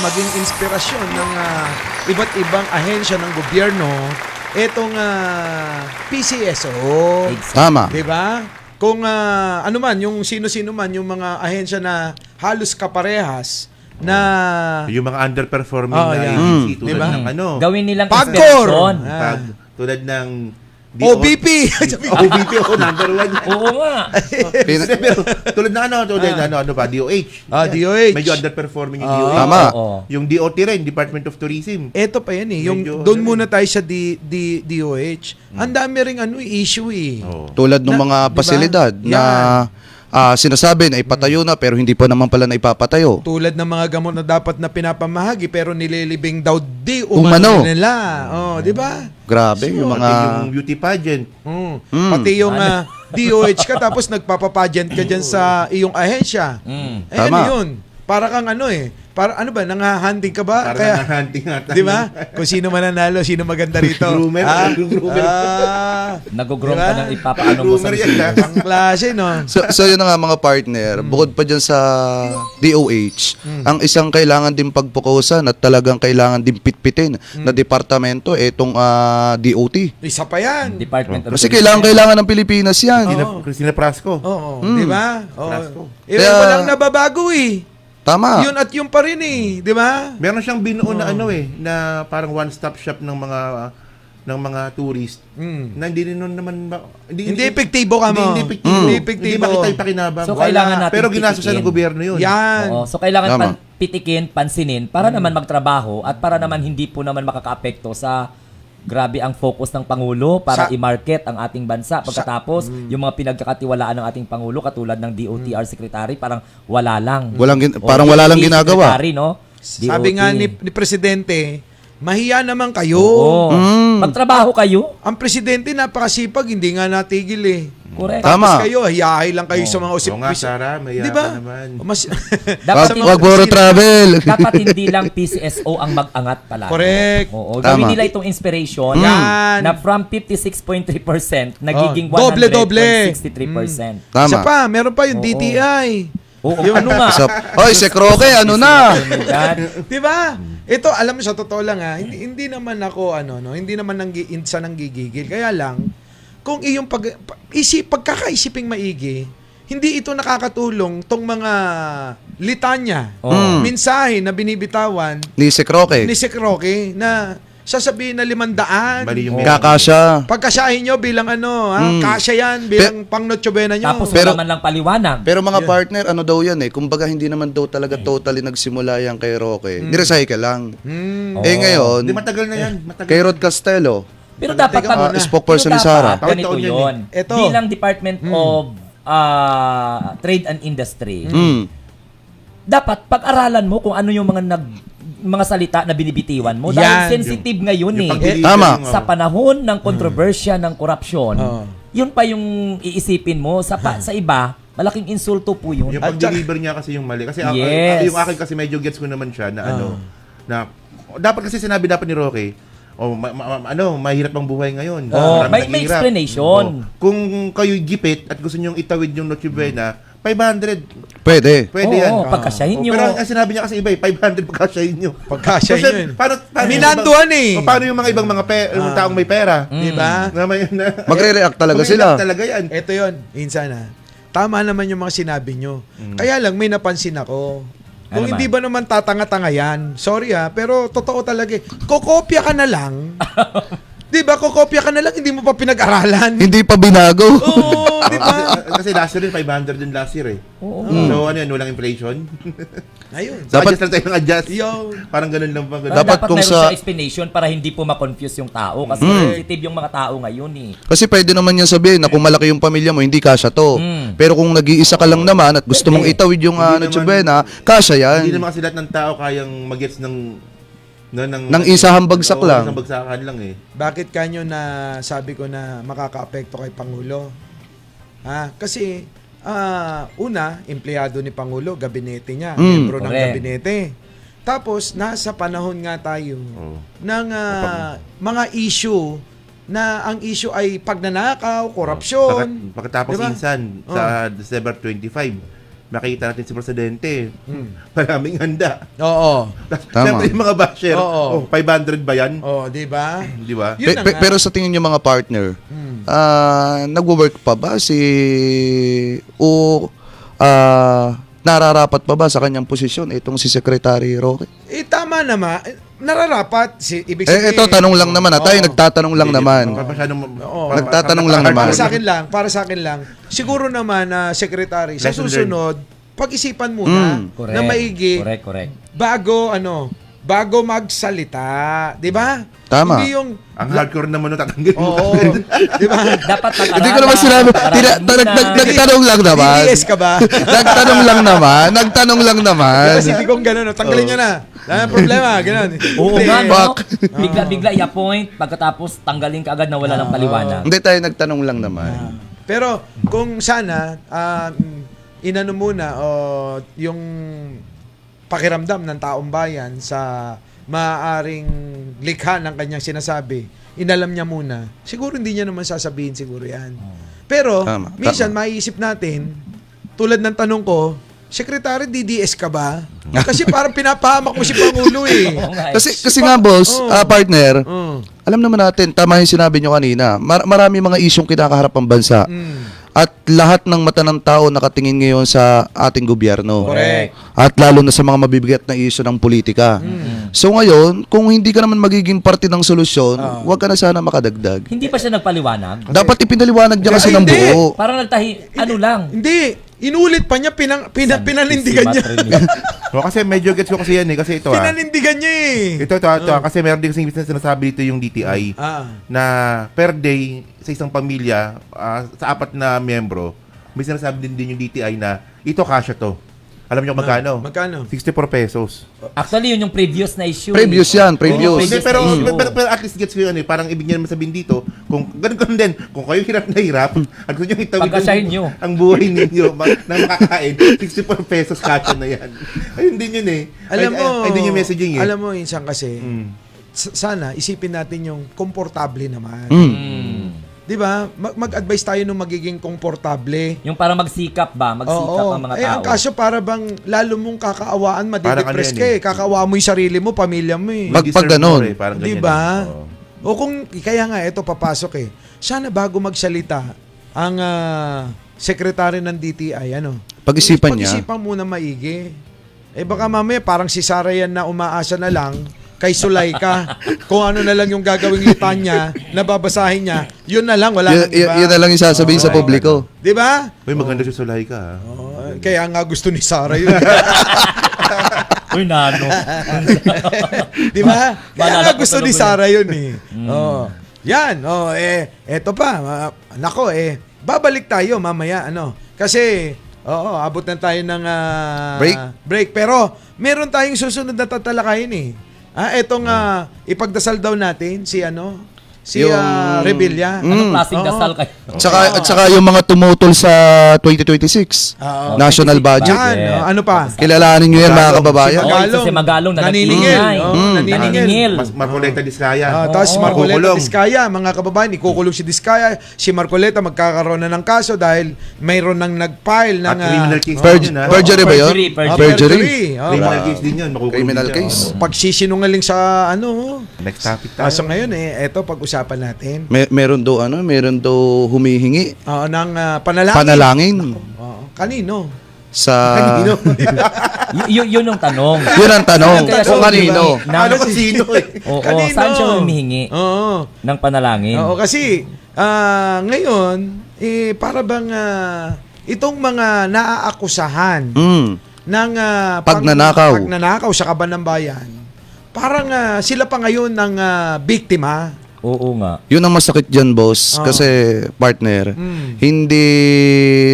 maging inspirasyon ng iba't ibang ahensya ng gobyerno itong PCSO. Tama. 'Di ba? Kung ano man yung sino-sino man yung mga ahensya na halos kaparehas na yung mga underperforming na yan. agency tulad Diba? ng ano. Gawin nilang Pagcor! inspirasyon. Tulad ng OBP. OBP ako number 1. Oo nga. Pero tulad ng ano ba, DOH. Ah, DOH. Medyo underperforming yung DOH. Tama. Oo. Yung DOT rin, Department of Tourism. Ito pa yan yung Medyo, doon ano muna tayo sa DOH. Ang dami ring issue Oo. Tulad ng mga diba? pasilidad na sinasabi na ipatayo na pero hindi pa naman pala na ipapatayo. Tulad ng mga gamot na dapat na pinapamahagi pero nililibing daw di Umano. nila. Oh, di ba? Grabe, yung Pati mga... yung beauty pageant. Pati yung DOH ka tapos nagpapapageant ka dyan sa iyong ahensya. Eh Tama. ano yun? Para kang para ano ba, nangahunting ka ba? Para nanganting ata. di ba? Kung sino mananalo, sino maganda rito. Groomer. Nag-groom Diba? ka ng ipapaano mo sa Groomer yan, business. Ang klase, no? So yun na nga mga partner, bukod pa dyan sa DOH, ang isang kailangan din pagpukusan at talagang kailangan din pitpitin na departamento itong DOT. Isa pa yan. Department of Kasi Tourism. kailangan ng Pilipinas yan. Cristina Prasco. Oo, di ba? Prasco. Kaya- Walang nababago Tama. Yun at yun pa rin di ba? Meron siyang binuo na na parang one-stop shop ng mga tourist. Na hindi rin naman Hindi epektibo ka mo. Hindi epektibo. Hindi Hindi epektibo. makita yung pakinabang. So, kailangan natin Pero ginastosan pitikin. ng gobyerno yun. Yan. Oo. So kailangan Tama. pitikin, pansinin para naman magtrabaho at para naman hindi po naman makakaapekto sa grabe ang focus ng Pangulo para i-market ang ating bansa. Pagkatapos, yung mga pinagkakatiwalaan ng ating Pangulo katulad ng DOTR Secretary parang wala lang. Parang wala lang DOT ginagawa. Secretary, no? Sabi DOT. nga ni Presidente, mahiya naman kayo. Oo. Magtrabaho kayo. Ang Presidente napakasipag, hindi nga natigil Correct. Tama. Tapos kayo, hiyahay lang kayo sa mga usip. Oo nga, Sara, may Di ba? naman. Mas, Dapat Wag puro travel. dapat hindi lang PCSO ang mag-angat pala. Correct. Oo, Tama. gawin nila itong inspiration Yan. na from 56.3% nagiging Doble-doble. 100.63%. Tama. isa pa, meron pa yung Oo. DTI. Oo, ano nga? Oy, si Croque, ano na? Di ba? Ito, alam mo, sa totoo lang hindi naman ako, hindi naman sa nanggigigil. Kaya lang, kung iyong pagkakaisiping maigi, hindi ito nakakatulong tong mga litanya, mensahe na binibitawan Ni si Croque. ni Sek Roque na sasabihin na 500. Mali yung Kakasya. Pagkasahin nyo bilang kasya yan, bilang pang Noche Buena nyo. Tapos Pero- wala man lang paliwanag. Pero mga partner, ano daw yan kumbaga hindi naman daw talaga totally nagsimula yan kay Roque. Ni-recycle lang. Ngayon, Hindi, matagal na yan. Matagal. kay Rod Castello, Pero dapat Teka muna. spokesperson ni pero Sara. dapat ganito Taon-taon yun. Ito. Bilang Department of Trade and Industry, dapat pag-aralan mo kung ano yung mga salita na binibitiwan mo. Yan. Dahil sensitive ngayon Yung eh. pag-deliver Tama. yung, Sa panahon ng kontrobersya ng korupsyon, yun pa yung iisipin mo. Sa iba, malaking insulto po yun. yung pag-deliver niya kasi yung mali. Kasi Yes. yung akin kasi medyo gets ko naman siya na na dapat kasi sinabi dapat ni Roque, mahirap ang buhay ngayon. Marami may naghihirap. explanation. Kung kayo gipit at gusto niyo itawid yung Noche Buena, 500. Pwede. Pwede Oo, yan. pagkasyahin nyo. Pero ang sinabi niya kasi iba 500 pagkasyahin nyo. Pagkasyahin Kasi nyo yun. Paano Minanduhan paano yung mga ibang mga taong may pera? Di ba? Magre-react talaga sila. Talaga yan. Ito yun, insan tama naman yung mga sinabi nyo. Kaya lang, may napansin ako. Kung Ano hindi ba naman tatanga-tanga yan, sorry pero totoo talaga. Kokopya ka na lang. Di ba, kokopya ka na lang, hindi mo pa pinag-aralan. Hindi pa binago. Oo, di ba? Kasi last year din, 500 din last year eh. Oo. So ano yan, walang inflation? Ayun. So Dapat- adjust lang tayo ng adjust. Yo. Parang ganun lang pa. Ganun. Dapat kung meron sa- siya explanation para hindi po ma-confuse yung tao. Kasi sensitive yung mga tao ngayon eh. Kasi pwede naman yan sabihin na kung malaki yung pamilya mo, hindi kasya to. Pero kung nag-iisa ka lang naman at gusto mong itawid yung Hindi Noche naman- Buena, kasya yan. Hindi naman kasi lahat ng tao kayang mag-gets ng Nang isahang bagsak lang. Isang bagsakan lang eh. Bakit kanyo na sabi ko na makaka-apekto kay Pangulo? Kasi una, empleyado ni Pangulo, gabinete niya, membro ng Correct. gabinete. Tapos, nasa panahon nga tayo ng mga issue na ang issue ay pagnanakaw, korupsyon. Pagkatapos Diba? insan sa December 25, makikita natin si Presidente. Maraming handa. Oo. Tama. Siyempre yung mga basher, Oo. 500 ba yan? Oo, di ba? Di ba? Yun na nga. Pero sa tingin nyo mga partner, nagwo-work pa ba si o nararapat pa ba sa kanyang posisyon itong si Secretary Roque? Tama naman. Nararapat. Ibig sabihin, Ito tanong lang naman. Tayo nagtatanong lang naman. Nagtatanong lang naman. Para sa akin lang, siguro naman na secretary, sa Lesson susunod, pag-isipan muna Correct. na maigi Correct. bago magsalita, 'di ba? Tama. Hindi yung Ang hardcore naman nung tatanggalin mo. oo, 'di ba? Dapat pag-aralan. Hindi ko naman sinabi. Nagtanong lang naman. DDS ka ba? Nagtanong lang naman. Kasi hindi kong gano'n, tanggalin niyo na. Wala nang problema, gano'n. Oo Hindi. nga, no? Bak. Bigla i-appoint, pagkatapos tanggalin ka agad na wala ng paliwanag. Hindi tayo nagtanong lang naman. Pero kung sana inano muna yung pakiramdam ng taong bayan sa maaaring likha ng kanyang sinasabi, inalam niya muna. Siguro hindi niya naman sasabihin siguro yan. Pero Tama, minsan maiisip natin, tulad ng tanong ko, Secretary, DDS ka ba? Kasi parang pinapahamak mo si Pangulo eh. Oo nga eh. Kasi nga boss, partner, Mm. alam naman natin, tama yung sinabi nyo kanina, marami mga isyong kinakaharap ang bansa. At lahat ng mata ng tao nakatingin ngayon sa ating gobyerno. Correct. At lalo na sa mga mabibigat na isyu ng politika. So ngayon, kung hindi ka naman magiging parte ng solusyon, huwag ka na sana makadagdag. Hindi pa siya nagpaliwanag. Dapat ipinaliwanag niya kasi ng Hindi. buo. Parang ano lang. Hindi. Inulit pa niya, pinanindigan niya. O, kasi medyo gets ko kasi yan eh. Kasi ito Pinanindigan niya eh. Ito. Kasi meron din kasing business na sinasabi dito yung DTI. Na per day sa isang pamilya, sa 4 na miyembro, may sinasabi din yung DTI na ito kasya to. Alam niyo kung magkano? Magkano? 64 pesos. Actually, yun yung previous na issue. Previous yan, previous. Hindi, pero, issue. pero at least gets ko yun eh. Parang ibig niya naman sabihin dito, kung ganun din, kung kayo hirap na hirap, at gusto niyo itawid Pagkasahin niyo. ang buhay ninyo na makakain, 64 pesos kasya na yan. Ayun din yun eh. Alam mo, Ay din yung messaging eh. Alam mo, insan kasi, sana isipin natin yung komportable naman. Di ba? Mag-advise tayo nung magiging komportable. Yung para magsikap ba? Magsikap ang mga tao. Ang kaso para bang lalo mong kakaawaan, madidepress Parang ano ka yan eh. Kakaawa mo yung sarili mo, pamilya mo eh. Pag Deserve ganun. more eh, parang Di ganyan ba? eh. Oo. O kung, kaya nga, ito papasok eh. Sana bago magsalita, ang sekretary ng DTI, Pag-isipan niya. Pag-isipan muna maigi. Baka mamaya parang si Sara yan na umaasa na lang kay Sulayka. Kung ano na lang yung gagawing litanya na babasahin niya, yun na lang, wala nang iba. Yun na lang yung sasabihin sa publiko. Di ba? Uy, maganda si Sulayka ha. Kaya nga gusto ni Sara yun. Uy, nano. Di ba? Kaya Maalala nga ko gusto tuloy ni yun. Sara yun eh. Yan. Eto pa. Nako babalik tayo mamaya. Kasi, abot na tayo ng break. Pero, meron tayong susunod na tatalakayin eh. Etong ipagdasal daw natin si Yung- Rebilla. Anong klaseng Oo. dasal kayo? At saka yung mga tumutol sa 2026 Oo. National budget. Yan. Ano pa? Kilalanin nyo yan mga kababayan. Oo, si Magalong na naniningil. nag-ingay. Naniningil. Marcoleta Diskaya. Tapos Oo. Marcoleta Makukulong. Diskaya, mga kababayan, ikukulong si Diskaya. Si Marcoleta magkakaroon na ng kaso dahil mayroon nang nag-file ng At criminal case Perjury din yun, ha? perjury ba yun? Perjury. Criminal case din yun. Makukulong Criminal din siya. case. Oo. Pagsisinungaling sa Next topic tayo. kaso ngayon eto pag-usapan natin. Meron daw humihingi Ng panalangin. panalangin Kanino? sa Yun yung tanong. Yun ang tanong Kaya siya kung kanino. humihingi ng- Ano kung sino eh? Oo, Kanino? saan siya humihingi Oo. ng panalangin? Oo, kasi ngayon para bang itong mga naaakusahan ng pagnanakaw sa kaban ng bayan. Parang sila pa ngayon ng biktima. Oo nga. Yun ang masakit dyan, boss. Kasi, partner, hindi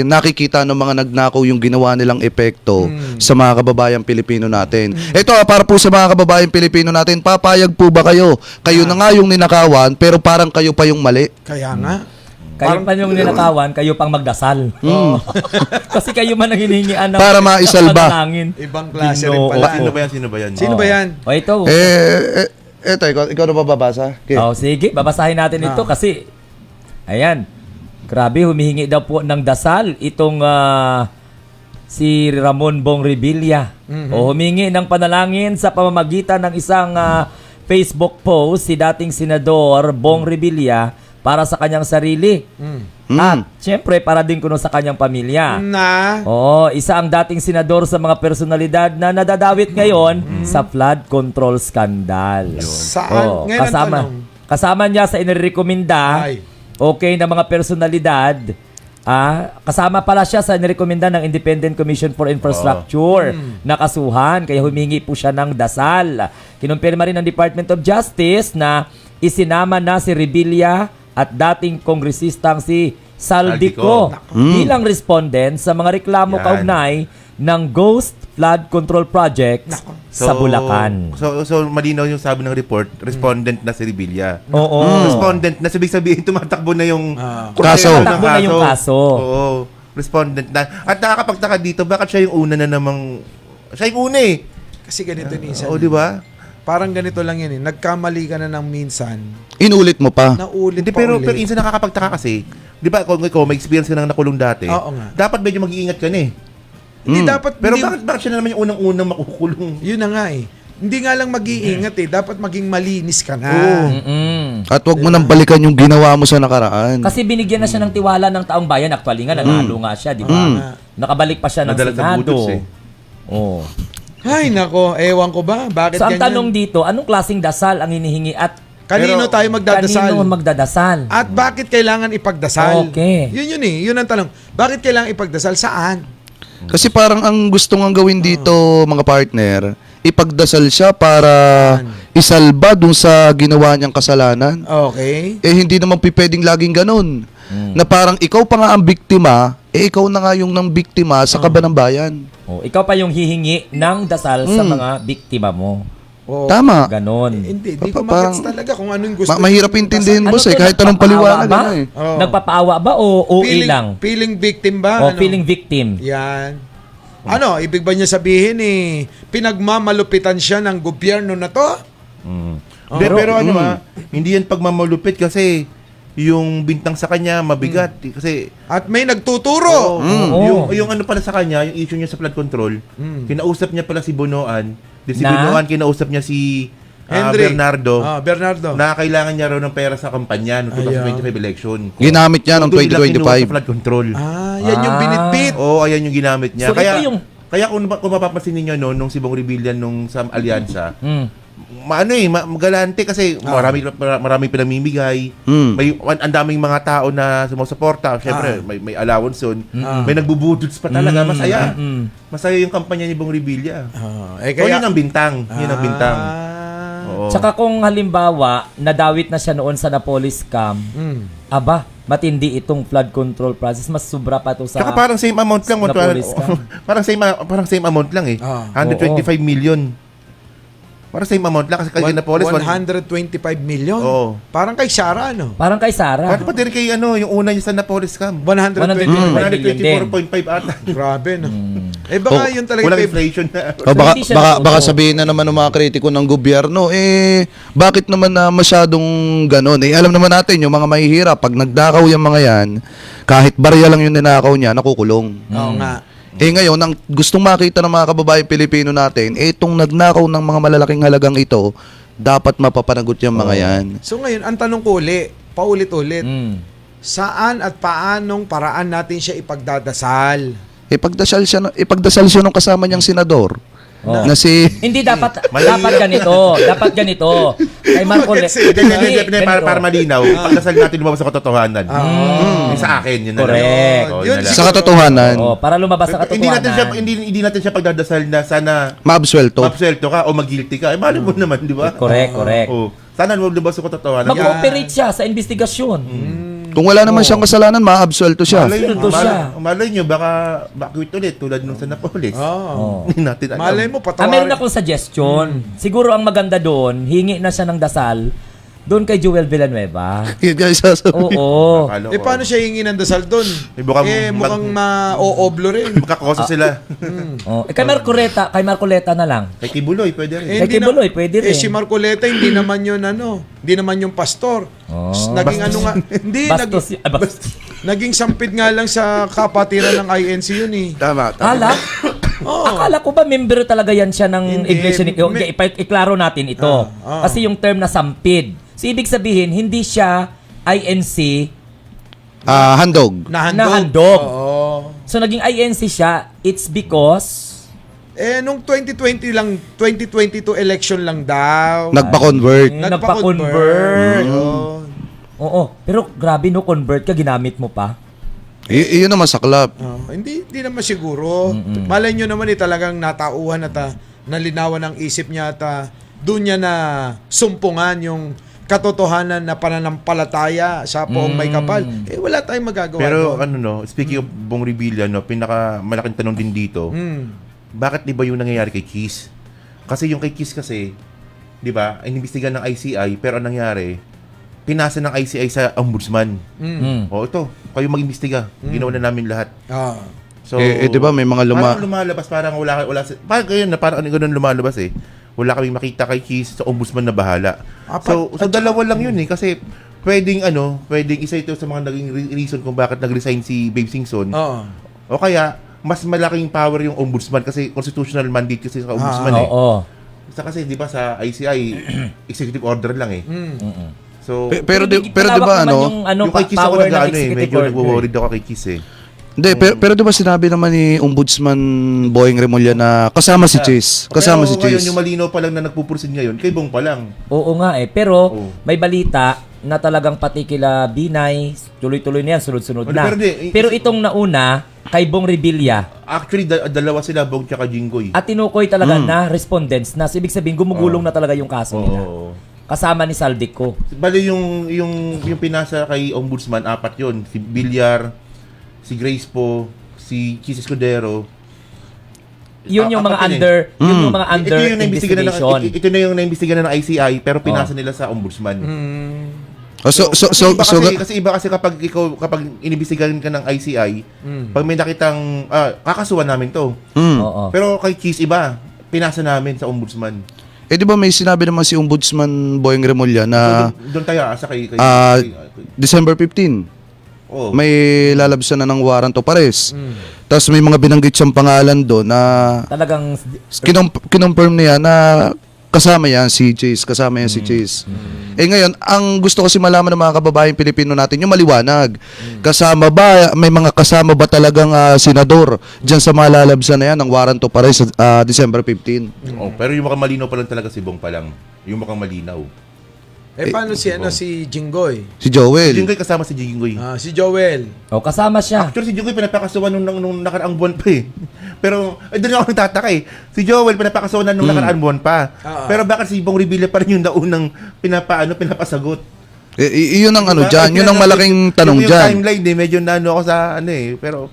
nakikita ng mga nagnakaw yung ginawa nilang epekto sa mga kababayang Pilipino natin. Ito, para po sa mga kababayang Pilipino natin, papayag po ba kayo? Kayo na nga yung ninakawan, pero parang kayo pa yung mali. Kaya nga. Kayo pa yung ninakawan, kayo pang magdasal. Kasi kayo man ang hinihingian ng Para maisalba. panalangin. Ibang klase rin Ginoo. pala. Sino ba yan? Sino ba yan? O ito. Eto, ikaw na bababasa? Okay. Sige, babasahin natin ito kasi ayan. Grabe, humihingi daw po ng dasal itong si Ramon Bong Revilla. O humingi ng panalangin sa pamamagitan ng isang Facebook post si dating Senador Bong Revilla para sa kanyang sarili. At syempre para din kuno sa kanyang pamilya. Na, Oo, isa ang dating senador sa mga personalidad na nadadawit ngayon sa flood control scandal. saan? Oo, Ngayon ang tanong. kasama niya sa inirekomenda Ay. okay na mga personalidad. Kasama pala siya sa inirekomenda ng Independent Commission for Infrastructure na kasuhan, kaya humingi po siya ng dasal. Kinumpirma rin ng Department of Justice na isinama na si Revilla at dating kongresistang si Saldico bilang respondent sa mga reklamo Yan. kaugnay ng Ghost Flood Control Project sa Bulacan. So malinaw yung sabi ng report, respondent na si Revilla. Oo. Respondent na, sabihin tumatakbo na yung Kaso. Tumatakbo na yung kaso. Oo. Respondent na. At nakakapagtaka dito, bakit siya yung una na namang... Siya yung una eh. Kasi ganito minsan. Oo, di ba? Parang ganito lang yun eh. Nagkamali ka na ng minsan. Inulit mo pa. Naulit Hindi, pa pero ulit. insan nakakapagtaka kasi, di ba, kung ikaw may experience ka nang nakulong dati, Oo nga. dapat medyo mag-iingat ka na eh. Hindi dapat, Pero hindi, bakit siya na naman yung unang-unang makukulong? yun na nga eh. Hindi nga lang mag-iingat eh. Dapat maging malinis ka na. Mm-mm. At wag mo nang balikan yung ginawa mo sa nakaraan. Kasi binigyan na siya ng tiwala ng taong bayan. Actually nga, nanalo nga siya, di ba? Nakabalik pa siya ng Nadala sa Senado. budots eh. Oh. Ay nako, ewan ko ba? Bakit So ang ganyan? tanong dito, anong klaseng dasal ang hinihingi at Kanino Pero, tayo magdadasal? kanino magdadasal? At bakit kailangan ipagdasal? Okay. Yun eh. Yun ang tanong. Bakit kailangan ipagdasal? Saan? Kasi parang ang gusto nga gawin dito, mga partner, ipagdasal siya para isalba dun sa ginawa niyang kasalanan. Okay. Hindi naman pwedeng laging ganun. Na parang ikaw pa nga ang biktima, ikaw na nga yung nang biktima sa kaba ng bayan. Oh, ikaw pa yung hihingi ng dasal sa mga biktima mo. Oh, Tama. Ganon. Hindi ko Parang- magets talaga kung ano yung gusto. Mahirap intindihin, boss, to, kahit anong nagpapaawa paliwanag. ba? Ano, eh. Oo. Nagpapaawa ba o OA lang? Feeling victim ba? O Ano? feeling victim? Yan. Ano, ibig ba niya sabihin eh, pinagmamalupitan siya ng gobyerno na to? Pero ano hindi yan pagmamalupit kasi yung bintang sa kanya mabigat. Kasi At may nagtuturo. yung ano pala sa kanya, yung issue niya sa flood control, kinausap niya pala si Bonoan. Si Na? Bonoan kinausap niya si Henry. Bernardo. Bernardo. Na kailangan niya raw ng pera sa kampanya noong 2025 election. Ginamit niya noong Doon nila kinuha sa 2025. flood control. Yan yung binitbit. Oo, ayan yung ginamit niya. So, kaya ito yung- kaya kung mapapansin niyo nung si Bong Revilla nung sa alyansa, Mm. magalante kasi marami pinamimigay. May ang daming mga tao na sumusuporta. Syempre, may allowance yun. May nagbubudots pa talaga. Masaya. Masaya yung kampanya ni Bong Revilla. So, yun ang bintang. Yun ang bintang. Oo. Tsaka kung halimbawa, nadawit na siya noon sa Napolis scam, aba, matindi itong flood control process. Mas sobra pa to sa... Tsaka parang same amount lang. Napolis ka. parang same amount lang eh. 125 million. Parang same amount lang kasi kay Napoles 125 million. Oo. Parang kay Sarah, no? Parang kay Sarah. Parang pati rin kay yung una niya sa Napoles scam. 125. 124.5 ata. Grabe, no? Baka yun talaga. Walang inflation na. O baka, Hindi siya baka, natuto. baka sabihin na naman ng mga kritiko ng gobyerno, bakit naman na masyadong ganon? Alam naman natin, yung mga mahihirap, pag nagdakaw yung mga yan, kahit barya lang yung ninakaw niya, nakukulong. Oo nga. Ngayon, ang gustong makita ng mga kababayan Pilipino natin, itong nagnakaw ng mga malalaking halagang ito, dapat mapapanagot yung mga yan. So ngayon, ang tanong ko paulit-ulit, Mm. saan at paanong paraan natin siya ipagdadasal? Ipagdasal siya nung kasama niyang senador, na si... Hindi dapat Mali. dapat ganito. Kay Marco Para malinaw, pagdasal natin lumabas sa katotohanan. Yung sa akin, yun na lang. Correct. Oo, Yun yun na lang. Sa katotohanan, Para lumabas sa katotohanan. Hindi natin siya pagdadasal na sana maabsuelto. mapswelto ka o mag-guilty ka. Mali mo naman, di ba? Correct. Oo. Sana lumabas sa katotohanan. Mag-cooperate siya sa investigasyon. Kung wala naman siyang kasalanan, maabsuelto siya. Malay nyo, baka quit ulit tulad nung sa Napoles. Oh. Hindi natin alam. Malay mo, Meron patawarin. akong suggestion. Siguro ang maganda doon, hingi na siya ng dasal doon kay Joel Villanueva. Yun guys, sasabihin. Oo. Akala ko, Paano siya hingi ng dasal doon? Mukhang ma-ooblo rin. magkakosa sila. Kay Marcoleta na lang. Kay Kibuloy, pwede rin. Kay Kibuloy, pwede rin. Si Marcoleta, hindi naman yun hindi naman yung pastor. Oh. Naging ano nga, hindi, Bastos. Bastos. Naging sampid nga lang sa kapatiran ng INC yun eh. Tama. Ala? Akala ko ba member talaga yan siya ng Hindi. Iglesia ni... Iklaro natin ito. Kasi yung term na sampid. So, ibig sabihin, hindi siya INC Handog. Nahandog. Oo. So, naging INC siya, it's because... Nung 2020 lang, 2022 election lang daw. Nagpa-convert. Nagpa-convert. Yun. Oo. Pero grabe no, convert ka, ginamit mo pa. Iyon naman saklap. Hindi naman siguro. Malay nyo naman talagang natauhan at nalinawan ang isip niya at doon niya na sumpungan yung katotohanan na pananampalataya sa poong may kapal. Wala tayong magagawa Pero doon. speaking of Bong Revilla, pinaka malaking tanong din dito, bakit di ba yung nangyayari kay Kiss? Kasi yung kay Kiss kasi, di ba, inimbestigan ng ICI, pero ang nangyari, pinasa ng ICI sa ombudsman. O ito, kayo mag-imbestiga. Ginawa na namin lahat. So, di ba may mga parang lumalabas, parang wala parang ganyan na, parang ganun lumalabas eh. Wala kaming makita kay Kiss, sa ombudsman na bahala. So dalawa lang yun eh, kasi pwedeng isa ito sa mga naging reason kung bakit nag-resign si Babe Singson. O kaya, mas malaking power yung ombudsman kasi constitutional mandate kasi sa ombudsman eh. Oo. Kasi di ba sa ICI, executive order lang eh. So, pero di ba yung kay Kiss ako power ng nag-ano eh, executive medyo order. nag-worried ako kay Kiss eh. Hindi, pero di ba sinabi naman ni Ombudsman Boyeng Remulla na kasama si Chase? Kasama si Pero ngayon, Chase. yung malinaw pa lang na nagpupursin ngayon, kay Bong pa lang. Oo nga eh. Pero Oo. may balita na talagang pati kila Binay, tuloy-tuloy na yan, sunod-sunod Ano, na. Pero itong nauna, kay Bong Revilla, Actually, dalawa sila, Bong tsaka Jinggoy. at tinukoy talaga na respondents na. So, ibig sabihin, gumugulong na talaga yung kaso nila. Oo. Kasama ni Saldico. Bali yung pinasa kay Ombudsman, 4 yun. Si Villar, si Grace Po, si Chis Escudero. Yun yung mga Apat yun under, yun yung mga under ito yung naimbestigahan investigation. ito na yung naimbestigahan ng ICI, pero pinasa nila sa Ombudsman. Kasi iba kasi kapag inimbestigahan ka ng ICI, pag may nakitang kakasuhan namin to. Oo. Pero kay Kiss iba, pinasa namin sa Ombudsman. Di ba may sinabi naman si Ombudsman Boyeng Remulla na Doon tayo asa kay December 15, oh. may lalabsan na ng warrant of arrest. Tapos may mga binanggit siyang pangalan doon na Talagang kinonfirm niya na kasama yan si Chase, ngayon, ang gusto kasi malaman ng mga kababayang Pilipino natin, yung maliwanag. May mga kasama ba talagang senador diyan sa malalabsan na yan ng warrant of arrest sa December 15? Oh, pero yung mukhang malinaw pa lang talaga si Bong pa lang. Yung mukhang malinaw. Paano si Jinggoy? Si Joel. Si Jinggoy kasama si Jinggoy. Si Joel. kasama siya. Actually, si Jinggoy pinapakasuhan nung nakaraang buwan pa eh. Pero, doon ako nagtataka eh. Si Joel pinapakasuhan nung nakaraang buwan pa. Pero bakit si Bong Revilla pa rin yung naunang pinapasagot? Iyon ang ano dyan, yun ang malaking tanong yung dyan. timeline eh, medyo nano ako sa pero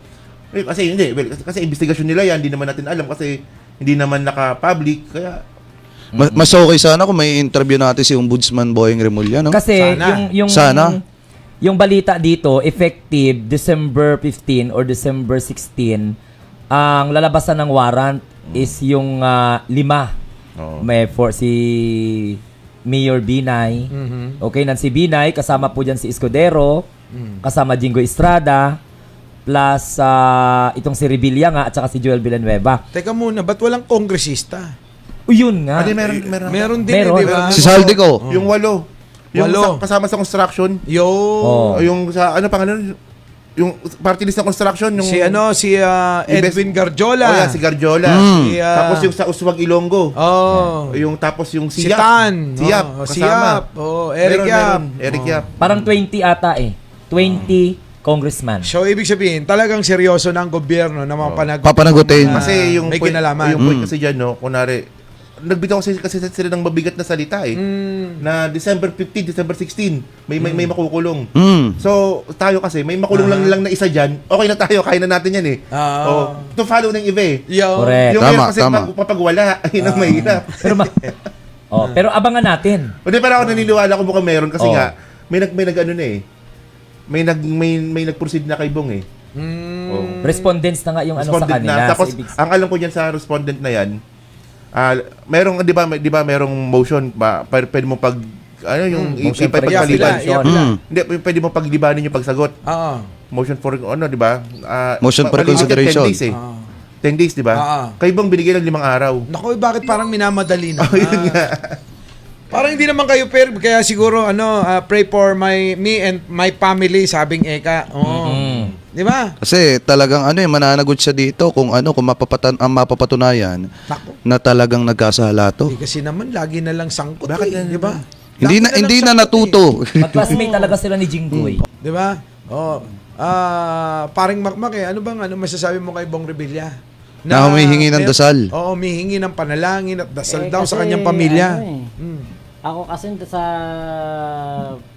kasi hindi, kasi investigasyon nila yan, hindi naman natin alam kasi hindi naman naka-public, kaya Mas okay sana kung may interview natin si Ombudsman Boyeng Remulla, no? Kasi Sana. yung balita dito, effective December 15 or December 16, ang lalabasan ng warrant is yung 5. May si Mayor Binay. Okay, si Binay, kasama po dyan si Escudero, kasama Jingo Estrada, plus itong si Revilla nga at saka si Joel Villanueva. Teka muna, ba't walang kongresista? Yun nga. Meron din, Meron. di ba? Si Saldico. yung 8. Yung 8. kasama sa construction. Oh. Yung sa pangalan, yung party list ng construction, yung Si Edwin Garjola. si Garjola. Tapos yung sa Uswag Ilonggo. Yung tapos yung Si Siap. Tan. Siap, kasama. Eric Yap. Eric Yap. Parang 20 ata 20 congressman. So, ibig sabihin, talagang seryoso na ang gobyerno na mga Papanagutin. Kasi yung may point, kinalaman. yung point kasi dyan, kunwari, nagbitaw kasi sila ng mabigat na salita na December 15, December 16 may makukulong. So tayo kasi may makulong lang na isa diyan. Okay na tayo, kaya na natin yan eh. To follow ng iba eh. Correct. Yung Tama, kasi tama. kapag wala, ayun ang mahirap. Pero abangan natin. Hindi, pero ako naniniwala ko mukhang meron kasi nga may nag-ano na eh. May nag-proceed na kay Bong eh. Respondents na nga yung ano sa Respondent kanila. na. Tapos So, ang alam ko diyan sa respondent na yan, merong 'di ba merong motion ba pwede mo pag motion for ipagpaliban. reconsideration. Hindi, pwede mo paglibanin yung pagsagot. motion for, di ba? Motion for maliit yan, consideration. 10 days eh. 10 days, di ba? Kayo bang binigay ng 5 araw? Naku, bakit parang minamadali na? Yun nga. Parang hindi naman kayo fair, kaya siguro pray for me and my family, sabing Eka. Di ba? Kasi talagang mananagot siya dito kung kung mapapatunayan Naku. na talagang nagkasala to. Kasi naman lagi na lang sangkot. Bakit Di ba? Hindi na natuto. Mag-classmate talaga sila ni Jinggoy. Di ba? Paring Makmak ano masasabi mo kay Bong Revilla? Na humihingi ng dasal. Oo, humihingi ng panalangin at dasal daw sa kasi, kanyang pamilya. Ako kasi sa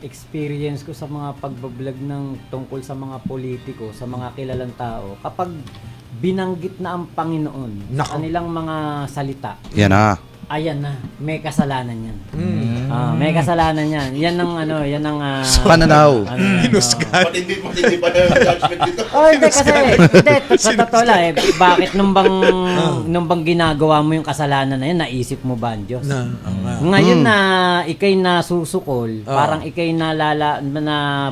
experience ko sa mga pagbablog ng tungkol sa mga politiko, sa mga kilalang tao, kapag binanggit na ang Panginoon Nako. sa kanilang mga salita, Yan na. ayan na, may kasalanan yan. May kasalanan yan. Yan ang yan ang Pananaw. Hinusgan. Matindi pa na yung judgment dito. hindi kasi sa totoo lang bakit nung bang ginagawa mo yung kasalanan na yan, naisip mo ba ang Diyos? Ngayon na ikay nasusukol, parang ikay na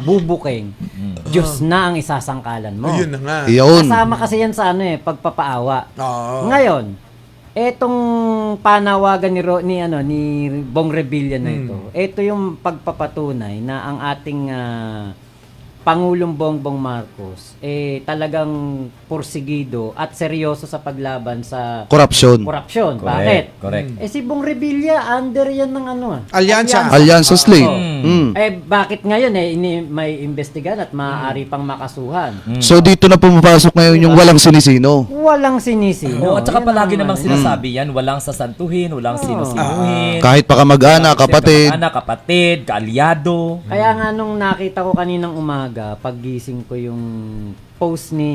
bubuking, Diyos na ang isasangkalan mo. Ayun na nga. Iyon. Kasama kasi yan sa pagpapaawa. Oo. Ngayon, etong panawagan ni Bong Revilla na ito yung pagpapatunay na ang ating Pangulong Bongbong Marcos talagang porsigido at seryoso sa paglaban sa Korupsyon. korupsyon. Bakit? Correct. Si Bong Revilla under yan ng Alyansa. Alyansa Slate. Oo. Bakit ngayon may investigan at maaari pang makasuhan? So dito na pumapasok ngayon yung walang sinisino. Walang sinisino. Oo, at saka Yan palagi ang namang sinasabi yan, walang sasantuhin, walang sinusinuhin. Kahit pa kamag-anak, kapatid. Anak, kapatid, kaalyado. Kaya nga nung nakita ko kaninang umaga, paggising ko yung post ni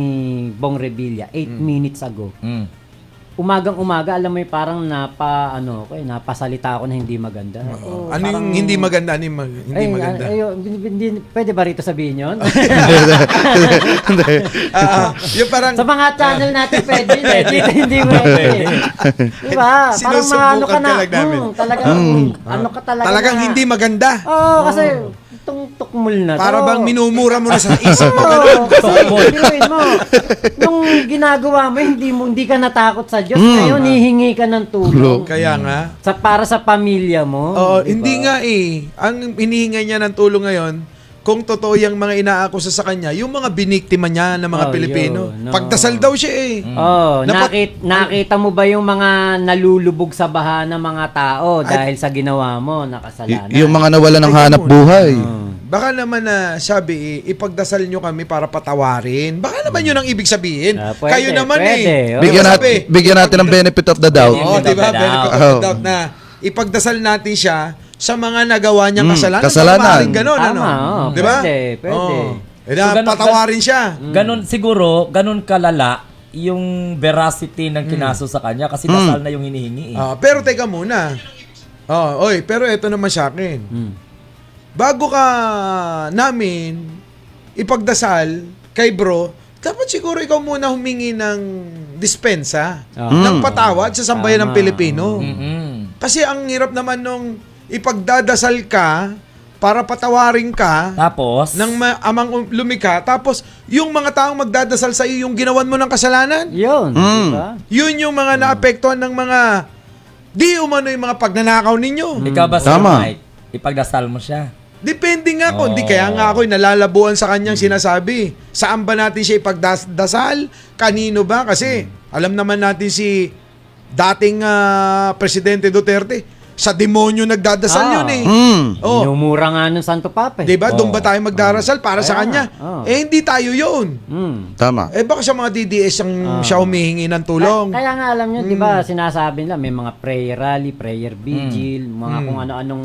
Bong Revilla 8 minutes ago. Umagang-umaga, alam mo yung parang napasalita ako na hindi maganda. Ano yung hindi maganda? Ano yung hindi maganda? Pwede ba rito sabihin yun? Yung parang Sa mga channel natin pwede, dito hindi pwede. Diba? Parang maano ka Sinusubukan na. ka lang namin. Talagang, ano ka talaga talagang na. hindi maganda. Oo, kasi itong tukmul na to. Para bang minumura mo na sa isip mo. Oo, kasi biruin mo. Nung ginagawa mo, hindi ka natakot sa Diyos. Ngayon, hihingi ka ng tulong. Kaya nga. Para sa pamilya mo. Oo, diba? hindi nga Ang hinihinga niya ng tulong ngayon, kung totoo yung mga inaakusa sa kanya, yung mga biniktima niya ng mga Pilipino. yun, no. Pagdasal daw siya Oh, Napak- nakita mo ba yung mga nalulubog sa baha ng mga tao dahil sa ginawa mo na kasalanan? Yung mga nawala ng hanap buhay. Baka naman na sabi, ipagdasal nyo kami para patawarin. Baka naman yun ang ibig sabihin. Pwede, Kayo naman pwede. Bigyan natin ng benefit of the doubt. Oo, di ba? Benefit of the Benefit of doubt. the doubt na ipagdasal natin siya sa mga nagawa niyang kasalanan. kasalanan. Maaaring ganun, Tama, Di ba? pwede. Oo. So, ganun- Patawarin siya. Ganun kalala yung veracity ng kinaso sa kanya kasi dasal na yung hinihingi. Pero teka muna. Pero ito naman sa akin. Bago ka namin ipagdasal kay bro, dapat siguro ikaw muna humingi ng dispensa, ng patawad sa sambayan ng Pilipino. Kasi ang hirap naman nung ipagdadasal ka para patawarin ka Tapos, ng amang lumikha, tapos yung mga taong magdadasal sa iyo yung ginawan mo ng kasalanan, Yun, diba? yun yung mga naapektuhan ng mga di umano yung mga pagnanakaw ninyo. ikaw ba Tama. Mike, ipagdasal mo siya? Depende nga kung di kaya nga ako nalalabuan sa kanyang sinasabi. Saan ba natin siya ipagdasal? Kanino ba? Kasi alam naman natin si dating Presidente Duterte, sa demonyo nagdadasal yun Oh. Minumura nga ng Santo Papa. 'Di ba? Doon ba tayo magdarasal para sa kanya? Hindi tayo 'yun. Tama. Baka sa mga DDS ang siya humihingi ng tulong. Kaya nga alam nyo, di ba, sinasabi nila, may mga prayer rally, prayer vigil, mga kung ano-anong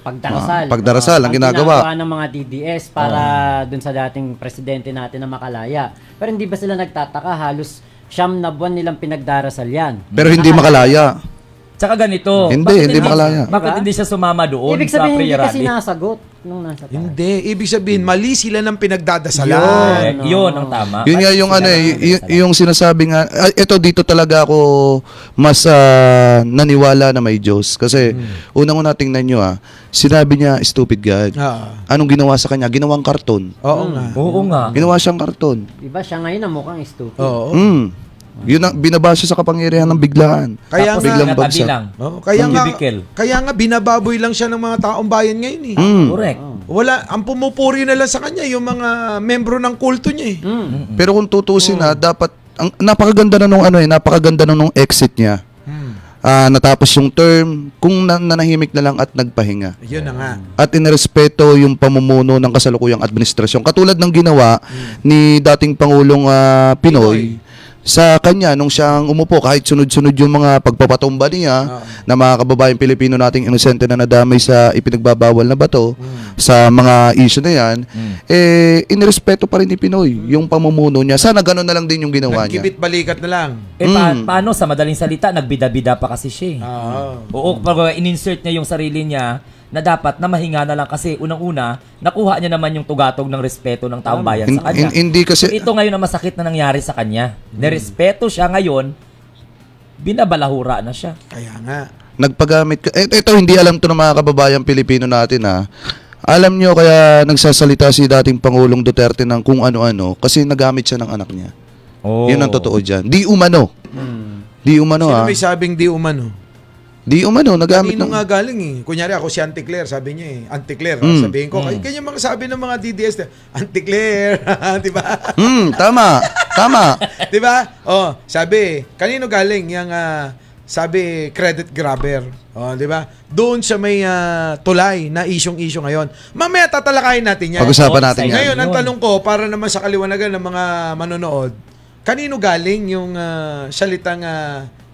pagdarasal. Pagdarasal ang ginagawa. ng mga DDS para dun sa dating presidente natin na makalaya. Pero hindi ba sila nagtataka? Halos 9 na buwan nilang pinagdarasal yan. Pero hindi makalaya. Tsaka ganito. Hindi, bakit hindi makalaya. Bakit Diba? hindi siya sumama doon Ibig sa sabihin, hindi prayer kasi rally? nasagot nung nasa taas. Hindi. Ibig sabihin, mali sila ng pinagdadasalan. Yun ang tama. Yun nga yung ano yung sinasabi nga, ito dito talaga ako mas naniwala na may Diyos. Kasi unang-una tingnan nyo sinabi niya stupid God. Anong ginawa sa kanya? Ginawang karton. Oo nga. Oo nga. Ginawa siyang karton. Diba siya ngayon na mukhang stupid. Oo. Yun ang binabasa sa kapangyarihan ng biglaan. Kaya Tapos nga, biglang natabi bagsak. lang. kaya nga binababoy lang siya ng mga taong bayan ngayon eh. Correct. Wala, ang pumupuri na lang sa kanya yung mga membro ng kulto niya eh. Pero kung tutusin dapat ang napakaganda na nung napakaganda na nung exit niya. Natapos yung term, kung nanahimik na lang at nagpahinga. Yun na nga. At inirespeto yung pamumuno ng kasalukuyang administrasyon. Katulad ng ginawa ni dating Pangulong Pinoy sa kanya nung siyang umupo, kahit sunod-sunod yung mga pagpapatumba niya na mga kababayang Pilipino nating inosente na nadamay sa ipinagbabawal na bato sa mga issue na yan, inirespeto pa rin ni Pinoy yung pamumuno niya. Sana gano'n na lang din yung ginawa niya. Nagkibit balikat na lang. Paano sa madaling salita, nagbida-bida pa kasi siya. Oo, pag in-insert niya yung sarili niya na dapat na mahinga na lang kasi unang-una, nakuha niya naman yung tugatog ng respeto ng taong bayan sa kanya. Hindi kasi Ito ngayon na masakit na nangyari sa kanya. Nirespeto siya ngayon, binabalahura na siya. Kaya nga. nagpagamit ka. Ito hindi alam to ng mga kababayang Pilipino natin Alam nyo kaya nagsasalita si dating Pangulong Duterte ng kung ano-ano kasi nagamit siya ng anak niya. Oh. Yun ang totoo dyan. Di umano. Di umano Sino may sabing di umano? Di umano, nagamit Kanino ng... nga galing eh. Kunyari ako si Auntie Claire, sabi niya Auntie Claire, sabihin ko, ganyan mga sabi ng mga DDS, Auntie Claire, di ba? Tama. Tama. Di ba? Oh, sabi, kanino galing yung sabi credit grabber. Oh, di ba? Doon sa may tulay na isyong-isyo ngayon. Mamaya tatalakayin natin yan. Pag-usapan natin yan. Ngayon, ang tanong ko, para naman sa kaliwanagan ng mga manonood, kanino galing yung salitang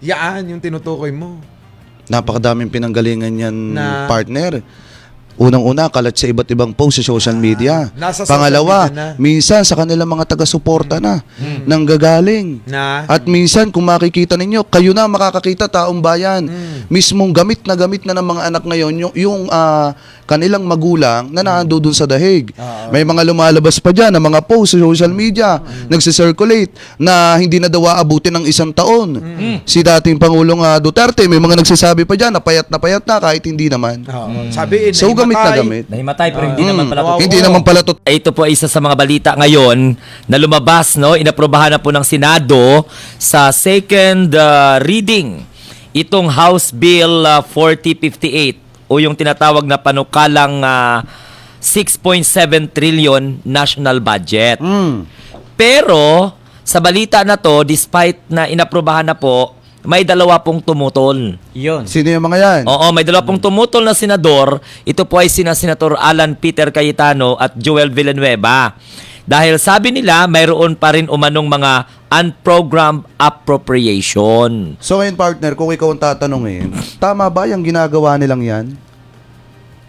yaan, yung tinutukoy mo? Napakadaming pinanggalingan yan, Na- partner. Unang-una, kalat sa iba't ibang post sa social media. Nasa social Pangalawa, media na. minsan sa kanilang mga taga-suporta na nanggagaling. Na? At minsan, kung makikita ninyo, kayo na makakakita, taong bayan. Mismong gamit na ng mga anak ngayon, yung kanilang magulang na nandoon sa dahig. May mga lumalabas pa dyan na mga post sa social media, nagsisirculate na hindi na daw aabutin ng 1 taon. Si dating Pangulong Duterte, may mga nagsasabi pa dyan na payat na kahit hindi naman. Sabihin, So, gamit na gamit. Nahimatay pero hindi naman pala Hindi naman pala to. Ito po ay isa sa mga balita ngayon na lumabas, no? Inaprobahan na po ng Senado sa second reading itong House Bill 4058 o yung tinatawag na panukalang 6.7 trillion national budget. Pero sa balita na to, despite na inaprobahan na po, may 2 pong tumutol. Yun. Sino yung mga yan? Oo, may 2 pong tumutol na senador. Ito po ay sina Senator Alan Peter Cayetano at Joel Villanueva. Dahil sabi nila, mayroon pa rin umanong mga unprogrammed appropriation. So ngayon, partner, kung ikaw ang tatanungin, tama ba yung ginagawa nilang yan?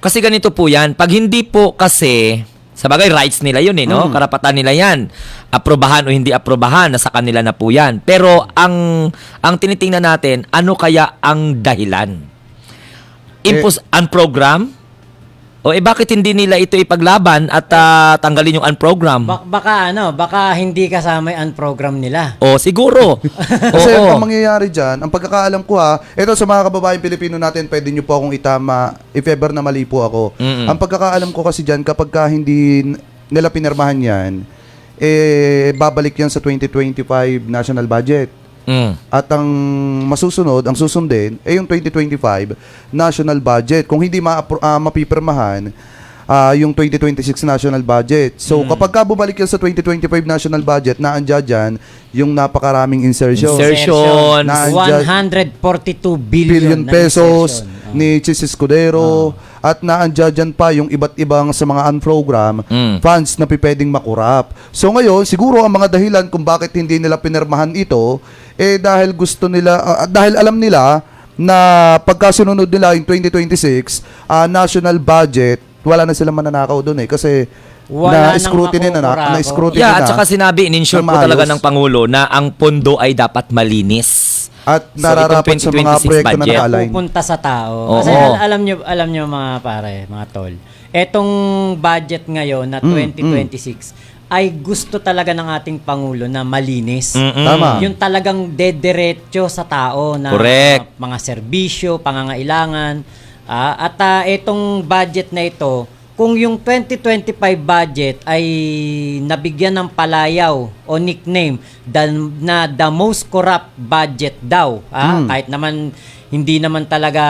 Kasi ganito po yan, pag hindi po kasi, sa bagay rights nila yun no? Karapatan nila yan. Aprobahan o hindi aprobahan, nasa kanila na po yan. Pero ang tinitingnan natin, ano kaya ang dahilan? Unprogram? O bakit hindi nila ito ipaglaban at tanggalin yung unprogram? Baka hindi kasama yung program nila. O siguro. Kasi Oo. ang mangyayari dyan, ang pagkakaalam ko ito sa mga kababaeng Pilipino natin, pwede nyo po akong itama if ever na mali po ako. Ang pagkakaalam ko kasi dyan, kapag hindi nila pinirmahan yan, babalik yan sa 2025 national budget. At ang ang susundin, yung 2025 national budget. Kung hindi mapipirmahan, yung 2026 national budget. So, kapag bumalik yan sa 2025 national budget, naandyan dyan yung napakaraming insertion. Insertion. Na- 142 billion billion pesos ni Chis Escudero at naandyan dyan pa yung iba't ibang sa mga unprogram funds na pwedeng makurap. So ngayon, siguro ang mga dahilan kung bakit hindi nila pinirmahan ito, dahil gusto nila, dahil alam nila na pagkasunod nila yung 2026 national budget, wala na silang mananakaw doon kasi Wala na-scrutiny nang makukurako. na. At saka sinabi, in-ensure Na po talaga maayos. ng Pangulo na ang pondo ay dapat malinis. At So, nararapat itong sa mga 2026 proyekto na budget. naka-align. Pupunta sa tao. Oo. Kasi alam nyo mga pare, mga tol. Etong budget ngayon na 2026 ay gusto talaga ng ating Pangulo na malinis. Tama. Yung talagang dediretso sa tao na Correct. mga serbisyo, pangangailangan. At itong budget na ito, kung yung 2025 budget ay nabigyan ng palayaw o nickname na the most corrupt budget daw, kahit naman hindi naman talaga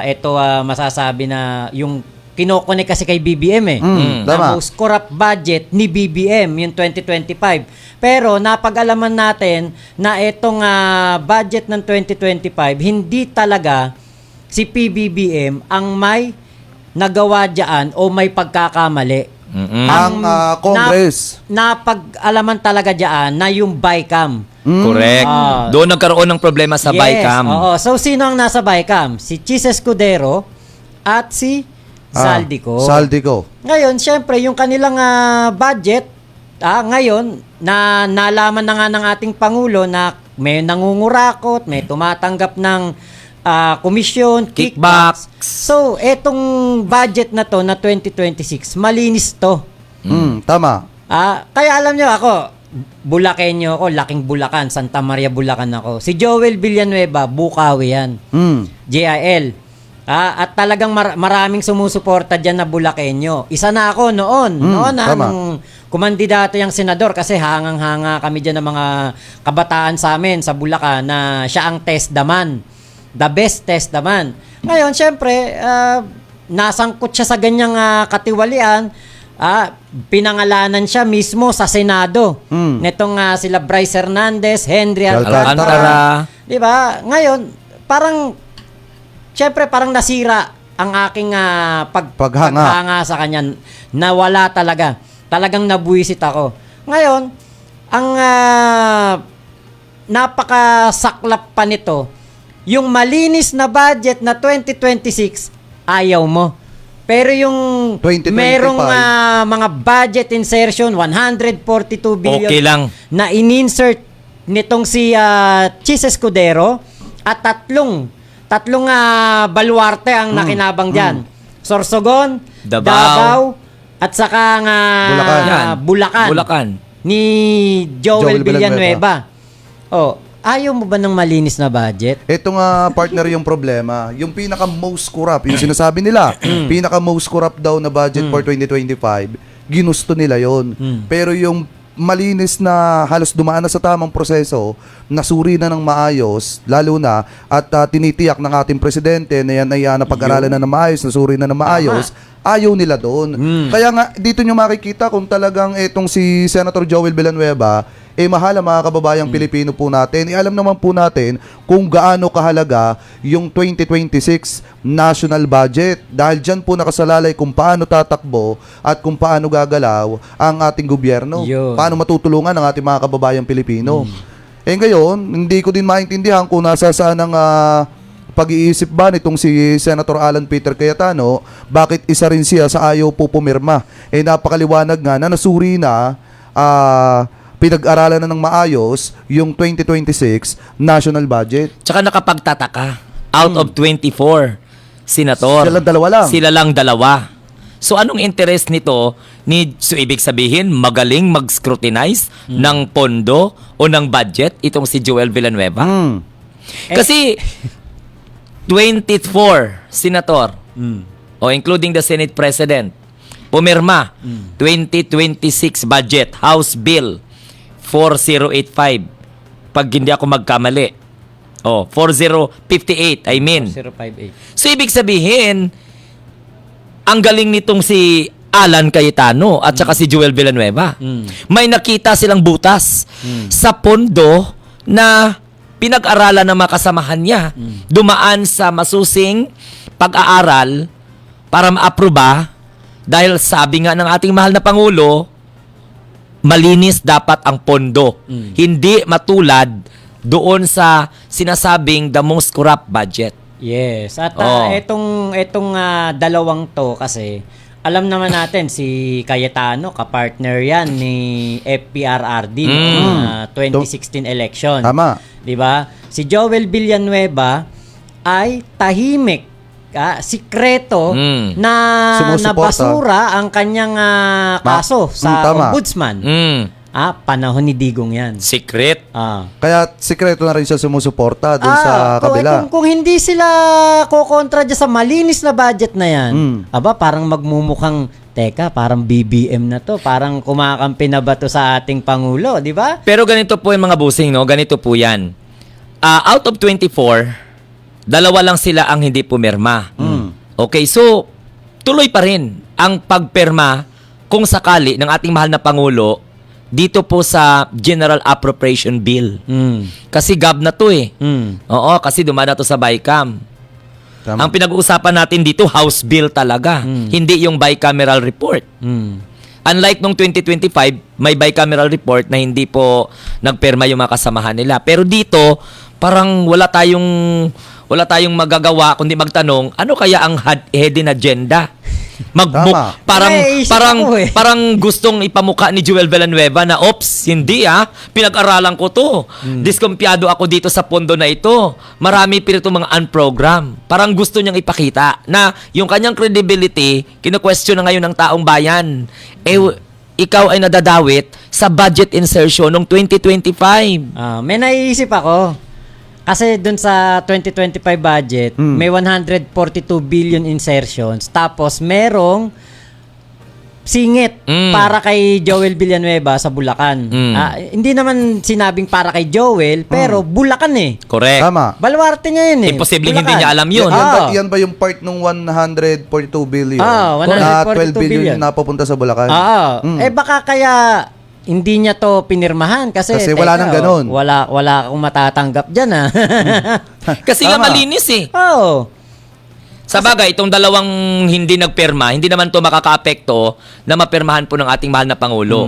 ito masasabi na yung kinokone kasi kay BBM the tama. most corrupt budget ni BBM yung 2025. Pero napag-alaman natin na itong budget ng 2025 hindi talaga si PBBM ang may nagawa diyan o may pagkakamali. Ang Congress. Napag-alaman talaga diyan na yung BICAM. Correct. Doon nagkaroon ng problema sa Yes, BICAM. Oo. So, sino ang nasa BICAM? Si Chis Escudero at si Saldico. Saldico. Ngayon, syempre, yung kanilang budget, ngayon, na nalaman na nga ng ating Pangulo na may nangungurakot, may tumatanggap ng komisyon, kickbacks. So, etong budget na to na 2026, malinis to. Tama. Kaya alam nyo ako, Bulakenyo ako, laking Bulacan, Santa Maria, Bulacan ako. Si Joel Villanueva, Bukawi yan. JIL. At talagang maraming sumusuporta dyan na Bulakenyo. Isa na ako noon. tama. Nung kumandidato yung senador kasi hangang-hanga kami dyan ng mga kabataan sa amin sa Bulacan na siya ang testdaman. The best testdaman. Ngayon, syempre, nasangkot siya sa ganyang katiwalian. Pinangalanan siya mismo sa Senado. Netong sila Bryce Hernandez, Henry Alcantara. Diba? Ngayon, syempre parang nasira ang aking paghanga sa kanya. Nawala talaga. Talagang nabuwisit ako. Ngayon, ang napakasaklap pa nito, yung malinis na budget na 2026, ayaw mo. Pero yung 2025, merong mga budget insertion, 142 billion Okay lang. na in-insert nitong si Chis Escudero at tatlong baluarte ang nakinabang dyan. Sorsogon, Davao, at saka Bulacan. Ni Joel Villanueva. Ayaw mo ba ng malinis na budget? Ito nga, partner, yung problema. Yung pinaka-most corrupt, yung sinasabi nila, pinaka-most corrupt daw na budget for 2025, ginusto nila yon. Pero yung malinis na halos dumaan na sa tamang proseso, nasuri na ng maayos, lalo na, at tinitiyak ng ating presidente na yan ay napag-aralan na ng maayos, nasuri na ng maayos, ayaw nila doon. Kaya nga, dito nyo makikita kung talagang itong si Senator Joel Villanueva, mahal ang mga kababayang Pilipino po natin. Alam naman po natin kung gaano kahalaga yung 2026 national budget. Dahil dyan po nakasalalay kung paano tatakbo at kung paano gagalaw ang ating gobyerno. Yun. Paano matutulungan ang ating mga kababayang Pilipino. Ngayon, hindi ko din maintindihan kung nasa saan ang pag-iisip ba nitong si Senator Alan Peter Cayetano, bakit isa rin siya sa ayaw po pumirma. Napakaliwanag nga na nasuri na pinag-aralan na ng maayos yung 2026 national budget. Tsaka nakapagtataka. Out of 24 senator. Sila dalawa lang. Sila lang dalawa. So anong interest nito? So ibig sabihin, magaling mag-scrutinize ng pondo o ng budget itong si Joel Villanueva? Kasi 24 senator, o including the Senate President, pumirma 2026 budget, House Bill 4085. Pag hindi ako magkamali. 4058, I mean. 058. So, ibig sabihin, ang galing nitong si Alan Cayetano at saka si Joel Villanueva. May nakita silang butas sa pondo na pinag-aralan ng mga kasamahan niya. Dumaan sa masusing pag-aaral para ma-aproba dahil sabi nga ng ating mahal na Pangulo, malinis dapat ang pondo. Hindi matulad doon sa sinasabing the most corrupt budget. Yes. At Oo. etong dalawang to kasi alam naman natin si Cayetano, kapartner yan ni FPRRD noong 2016 election. Tama. 'Di ba? Si Joel Villanueva ay tahimik, sikreto na Sumusuporta. nabasura ang kanyang kaso sa tama. ombudsman. Panahon ni Digong yan. Secret. Kaya sikreto na rin siya sumusuporta doon sa kabila. Kung hindi sila kokontra dyan sa malinis na budget na yan, parang magmumukhang, teka, parang BBM na to. Parang kumakampi na ba to sa ating Pangulo, di ba? Pero ganito po yung mga busing, no? Ganito po yan. Out of 24, 2 lang sila ang hindi pumirma. Okay, so tuloy pa rin ang pagpirma kung sakali ng ating mahal na Pangulo dito po sa General Appropriation Bill. Kasi gab na to eh. Oo, kasi dumana to sa BICAM. Tama. Ang pinag-uusapan natin dito, House Bill talaga. Hindi yung bicameral report. Unlike nung 2025, may bicameral report na hindi po nagperma yung mga kasamahan nila. Pero dito, parang wala tayong magagawa kundi magtanong, ano kaya ang hidden agenda? Tama. Parang gustong ipamuka ni Joel Villanueva na, ops, hindi pinag-aralan ko to. Diskumpiyado ako dito sa pondo na ito. Marami pero itong mga unprogram. Parang gusto niyang ipakita na yung kanyang credibility, kinu-question na ngayon ng taong bayan. Ikaw ay nadadawit sa budget insertion ng 2025. May naiisip ako. Kasi dun sa 2025 budget, may 142 billion insertions. Tapos merong singit para kay Joel Villanueva sa Bulacan. Hindi naman sinabing para kay Joel, pero Bulacan eh. Correct. Tama. Baluarte niya yun eh. Imposibleng Bulacan. hindi niya alam yun. Yan ba yung part ng 142 billion? 142 na 12 billion billion. na napapunta sa Bulacan? Baka kaya hindi niya to pinirmahan kasi wala nang ganun. Wala akong matatanggap diyan Kasi nga Tama. malinis eh. Oh. Sa bagay, itong dalawang hindi nagperma, hindi naman to makakaapekto na mapirmahan po ng ating mahal na Pangulo.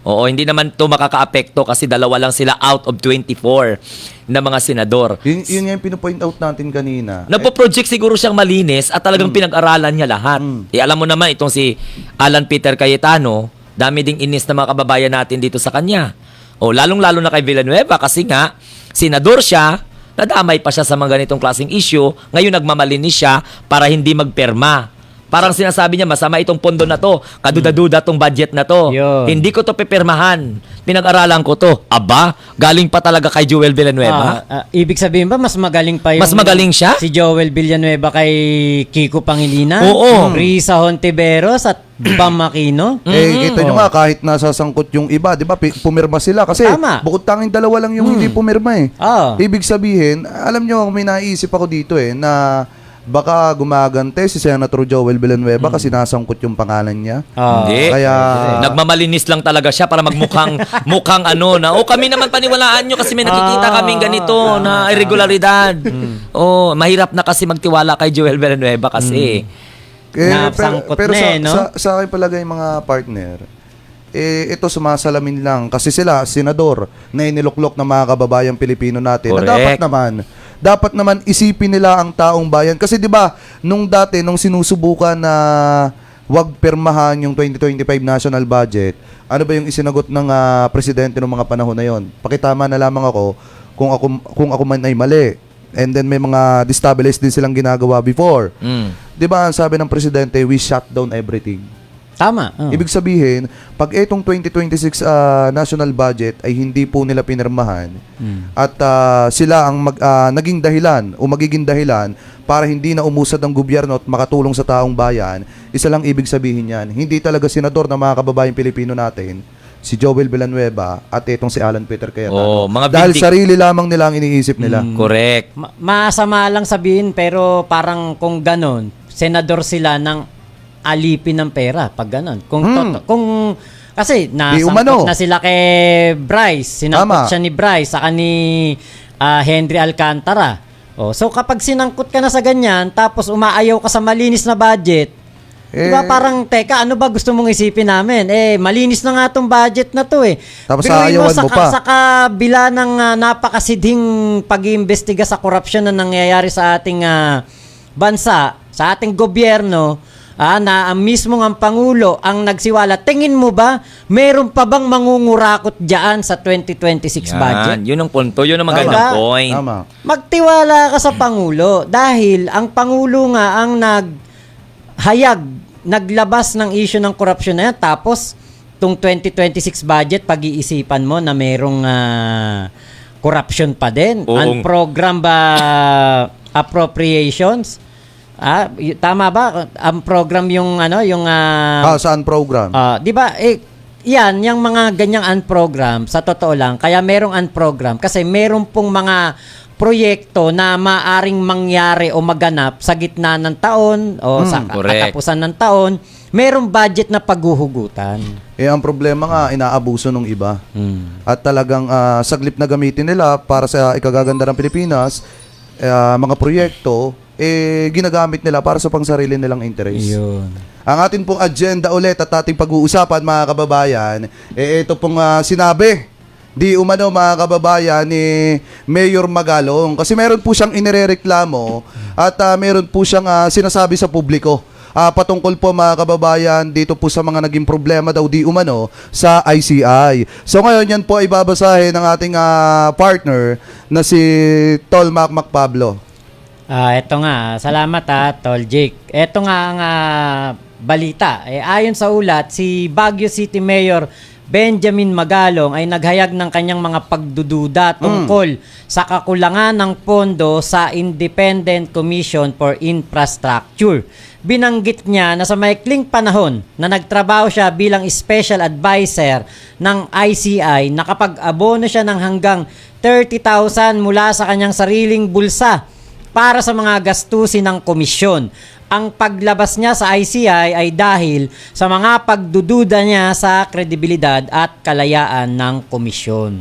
Oo, hindi naman to makakaapekto kasi 2 lang sila out of 24 na mga senador. Yun nga yung pinopoint out natin kanina. Nagpo-project siguro siyang malinis at talagang pinag-aralan niya lahat. Alam mo naman, itong si Alan Peter Cayetano, dami ding inis na mga kababayan natin dito sa kanya. Lalong-lalo na kay Villanueva kasi nga, senador siya, nadamay pa siya sa mga ganitong klaseng issue, ngayon nagmamalinis siya para hindi magperma. Parang sinasabi niya, masama itong pondo na to, kaduda-duda tong budget na to. Yun. Hindi ko to pipirmahan. Pinag-aralan ko to. Aba, galing pa talaga kay Joel Villanueva. Ibig sabihin ba mas magaling pa yung Mas magaling siya? si Joel Villanueva kay Kiko Pangilinan? Oo. Risa Hontiveros at Bam Aquino? Kita nyo nga, kahit nasasangkot yung iba, di ba, pumirma sila. Kasi Tama. bukod tanging 2 lang yung hindi pumirma eh. Ibig sabihin, alam nyo, may naisip ako dito na baka gumagante si Senator Joel Villanueva kasi nasangkot yung pangalan niya. Hindi. Kaya Nagmamalinis lang talaga siya para mukhang ano na, kami naman paniwalaan nyo kasi may nakikita kaming ganito na irregularidad. Mahirap na kasi magtiwala kay Joel Villanueva kasi. Nasangkot pero na no? sa akin palagay mga partner, ito sumasalamin lang kasi sila, senador, na iniluklok ng mga kababayang Pilipino natin. Na dapat naman isipin nila ang taong bayan. Kasi 'di ba, nung sinusubukan na wag pirmahan yung 2025 national budget, ano ba yung isinagot ng presidente ng mga panahon na yon? Pakitama na lamang ako kung ako man ay mali. And then may mga destabilize din silang ginagawa before. 'Di ba, ang sabi ng presidente, we shut down everything. Tama. Ibig sabihin, pag itong 2026 national budget ay hindi po nila pinirmahan at sila ang naging dahilan o magiging dahilan para hindi na umusad ang gobyerno at makatulong sa taong bayan, isa lang ibig sabihin yan. Hindi talaga senador ng mga kababayang Pilipino natin, si Joel Villanueva at itong si Alan Peter Cayetano. Dahil sarili lamang nila ang iniisip nila. Correct. Masama lang sabihin pero parang kung ganon, senador sila ng alipin ng pera pag ganon. Kung kasi nasangkot na sila kay Bryce, sinangkot siya ni Bryce saka ni Henry Alcantara. So kapag sinangkot ka na sa ganyan tapos umaayaw ka sa malinis na budget, diba parang teka, ano ba gusto mong isipin namin? Malinis na nga tong budget na to Tapos biruin mo aayawan mo pa. sa kabila ng napakasidhing pag-iimbestiga sa korupsyon na nangyayari sa ating bansa, sa ating gobyerno, na ang mismong ang Pangulo ang nagsiwala. Tingin mo ba, meron pa bang mangungurakot dyan sa 2026 budget? Yun ang punto. Yun ang magandang Diba? point. Tama. Magtiwala ka sa Pangulo dahil ang Pangulo nga ang naglabas ng issue ng corruption na yan, tapos tung 2026 budget, pag-iisipan mo na merong corruption pa din. Oo. Ang program ba appropriations? Tama ba? Ang program yung Saan program? 'di ba? Yan, yung mga ganyang unprogram, sa totoo lang, kaya merong unprogram kasi meron pong mga proyekto na maaring mangyari o maganap sa gitna ng taon o sa correct. katapusan ng taon, merong budget na paghuhugutan. Ang problema nga, inaabuso ng iba. At talagang saglip na gamitin nila para sa ikagaganda ng Pilipinas, mga proyekto, ginagamit nila para sa pangsarili nilang interes. Yun. Ang atin pong agenda ulit at ating pag-uusapan, mga kababayan, ito pong sinabi di umano, mga kababayan, ni Mayor Magalong. Kasi meron po siyang inirereklamo at meron po siyang sinasabi sa publiko. Patungkol po, mga kababayan, dito po sa mga naging problema daw di umano sa ICI. So ngayon yan po ay babasahin ng ating partner na si Tol Mac Pablo. Ito nga, salamat Tol Jake. Ito nga ang balita. Ayon sa ulat, si Baguio City Mayor Benjamin Magalong ay naghayag ng kanyang mga pagdududa tungkol sa kakulangan ng pondo sa Independent Commission for Infrastructure. Binanggit niya na sa maikling panahon na nagtrabaho siya bilang special advisor ng ICI, nakapag-abono siya ng hanggang 30,000 mula sa kanyang sariling bulsa para sa mga gastusin ng komisyon. Ang paglabas niya sa ICI ay dahil sa mga pagdududa niya sa kredibilidad at kalayaan ng komisyon.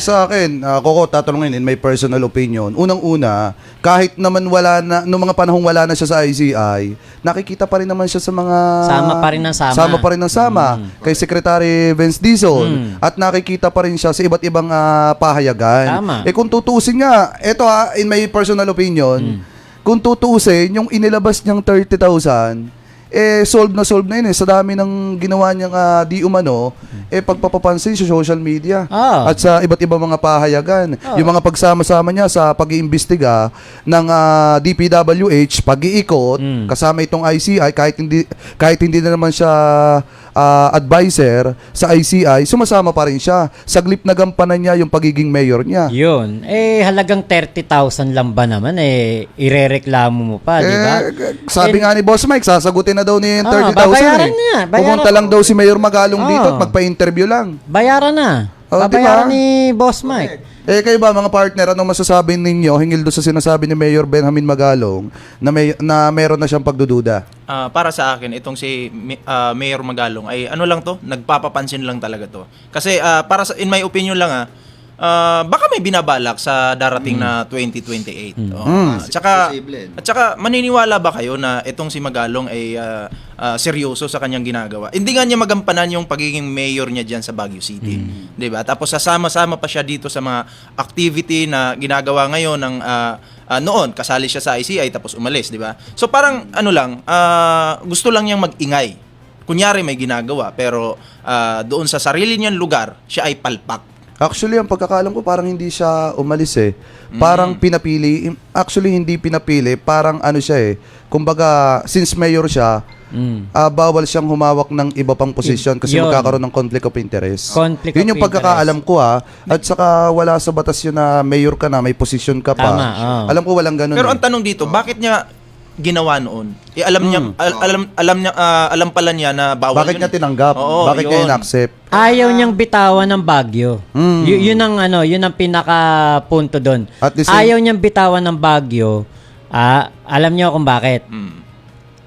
Sa akin, Coco, tatanungin in my personal opinion. Unang-una, kahit naman wala na, noong mga panahong wala na siya sa ICI, nakikita pa rin naman siya sa mga... Sama pa rin ng sama. Sama pa rin ng sama. Kay Secretary Vince Dizon. At nakikita pa rin siya sa iba't ibang pahayagan. Tama. Kung tutuusin nga, eto in my personal opinion, kung tutuusin, yung inilabas niyang 30,000, solve na yun sa dami ng ginawa niyang di umano, pagpapapansin sa social media at sa iba't ibang mga pahayagan. Yung mga pagsama-sama niya sa pag-iimbestiga ng DPWH, pag-iikot, kasama itong ICI, kahit hindi na naman siya advisor sa ICI, sumasama pa rin siya. Saglip na gampanan niya yung pagiging mayor niya. Yun. Halagang 30,000 lang ba naman? Irereklamo mo pa, di ba? Sabi nga ni Boss Mike, sasagutin na daw ni 30,000. babayaran niya. Pumunta lang daw si Mayor Magalong dito at magpa-interview lang. Bayaran na. Babayaran ni Boss Mike. Kayo ba, mga partner, anong masasabi ninyo hinggil doon sa sinasabi ni Mayor Benjamin Magalong na meron na siyang pagdududa? Para sa akin, itong si Mayor Magalong ay ano lang to, nagpapapansin lang talaga to. Kasi para sa, in my opinion lang baka may binabalak sa darating na 2028. At saka maniniwala ba kayo na itong si Magalong ay seryoso sa kanyang ginagawa? Hindi nga niya magampanan yung pagiging mayor niya diyan sa Baguio City, 'di ba? Tapos sasama-sama pa siya dito sa mga activity na ginagawa ngayon ng noon kasali siya sa ICI tapos umalis, 'di ba? So parang ano lang, gusto lang niyang mag-ingay. Kunyari may ginagawa pero doon sa sarili niyang lugar, siya ay palpak. Actually, ang pagkakaalam ko, parang hindi siya umalis Parang pinapili. Actually, hindi pinapili. Parang ano siya kumbaga, since mayor siya, bawal siyang humawak ng iba pang posisyon kasi Yun. magkakaroon ng conflict of interest. Conflict Yun yung of pagkakaalam ko At saka wala sa batas yun na mayor ka na, may posisyon ka pa. Tama, Alam ko walang ganun. Pero ang tanong dito, bakit niya ginawa noon? Alam niya alam pala niya na bawal Bakit yun. niya tinanggap? Oo, Bakit niya yun. in-accept? Ayaw niyang bitawan ng Baguio. Yun ang pinaka punto doon. At the same- Ayaw niyang bitawan ng Baguio. Alam niyo kung bakit?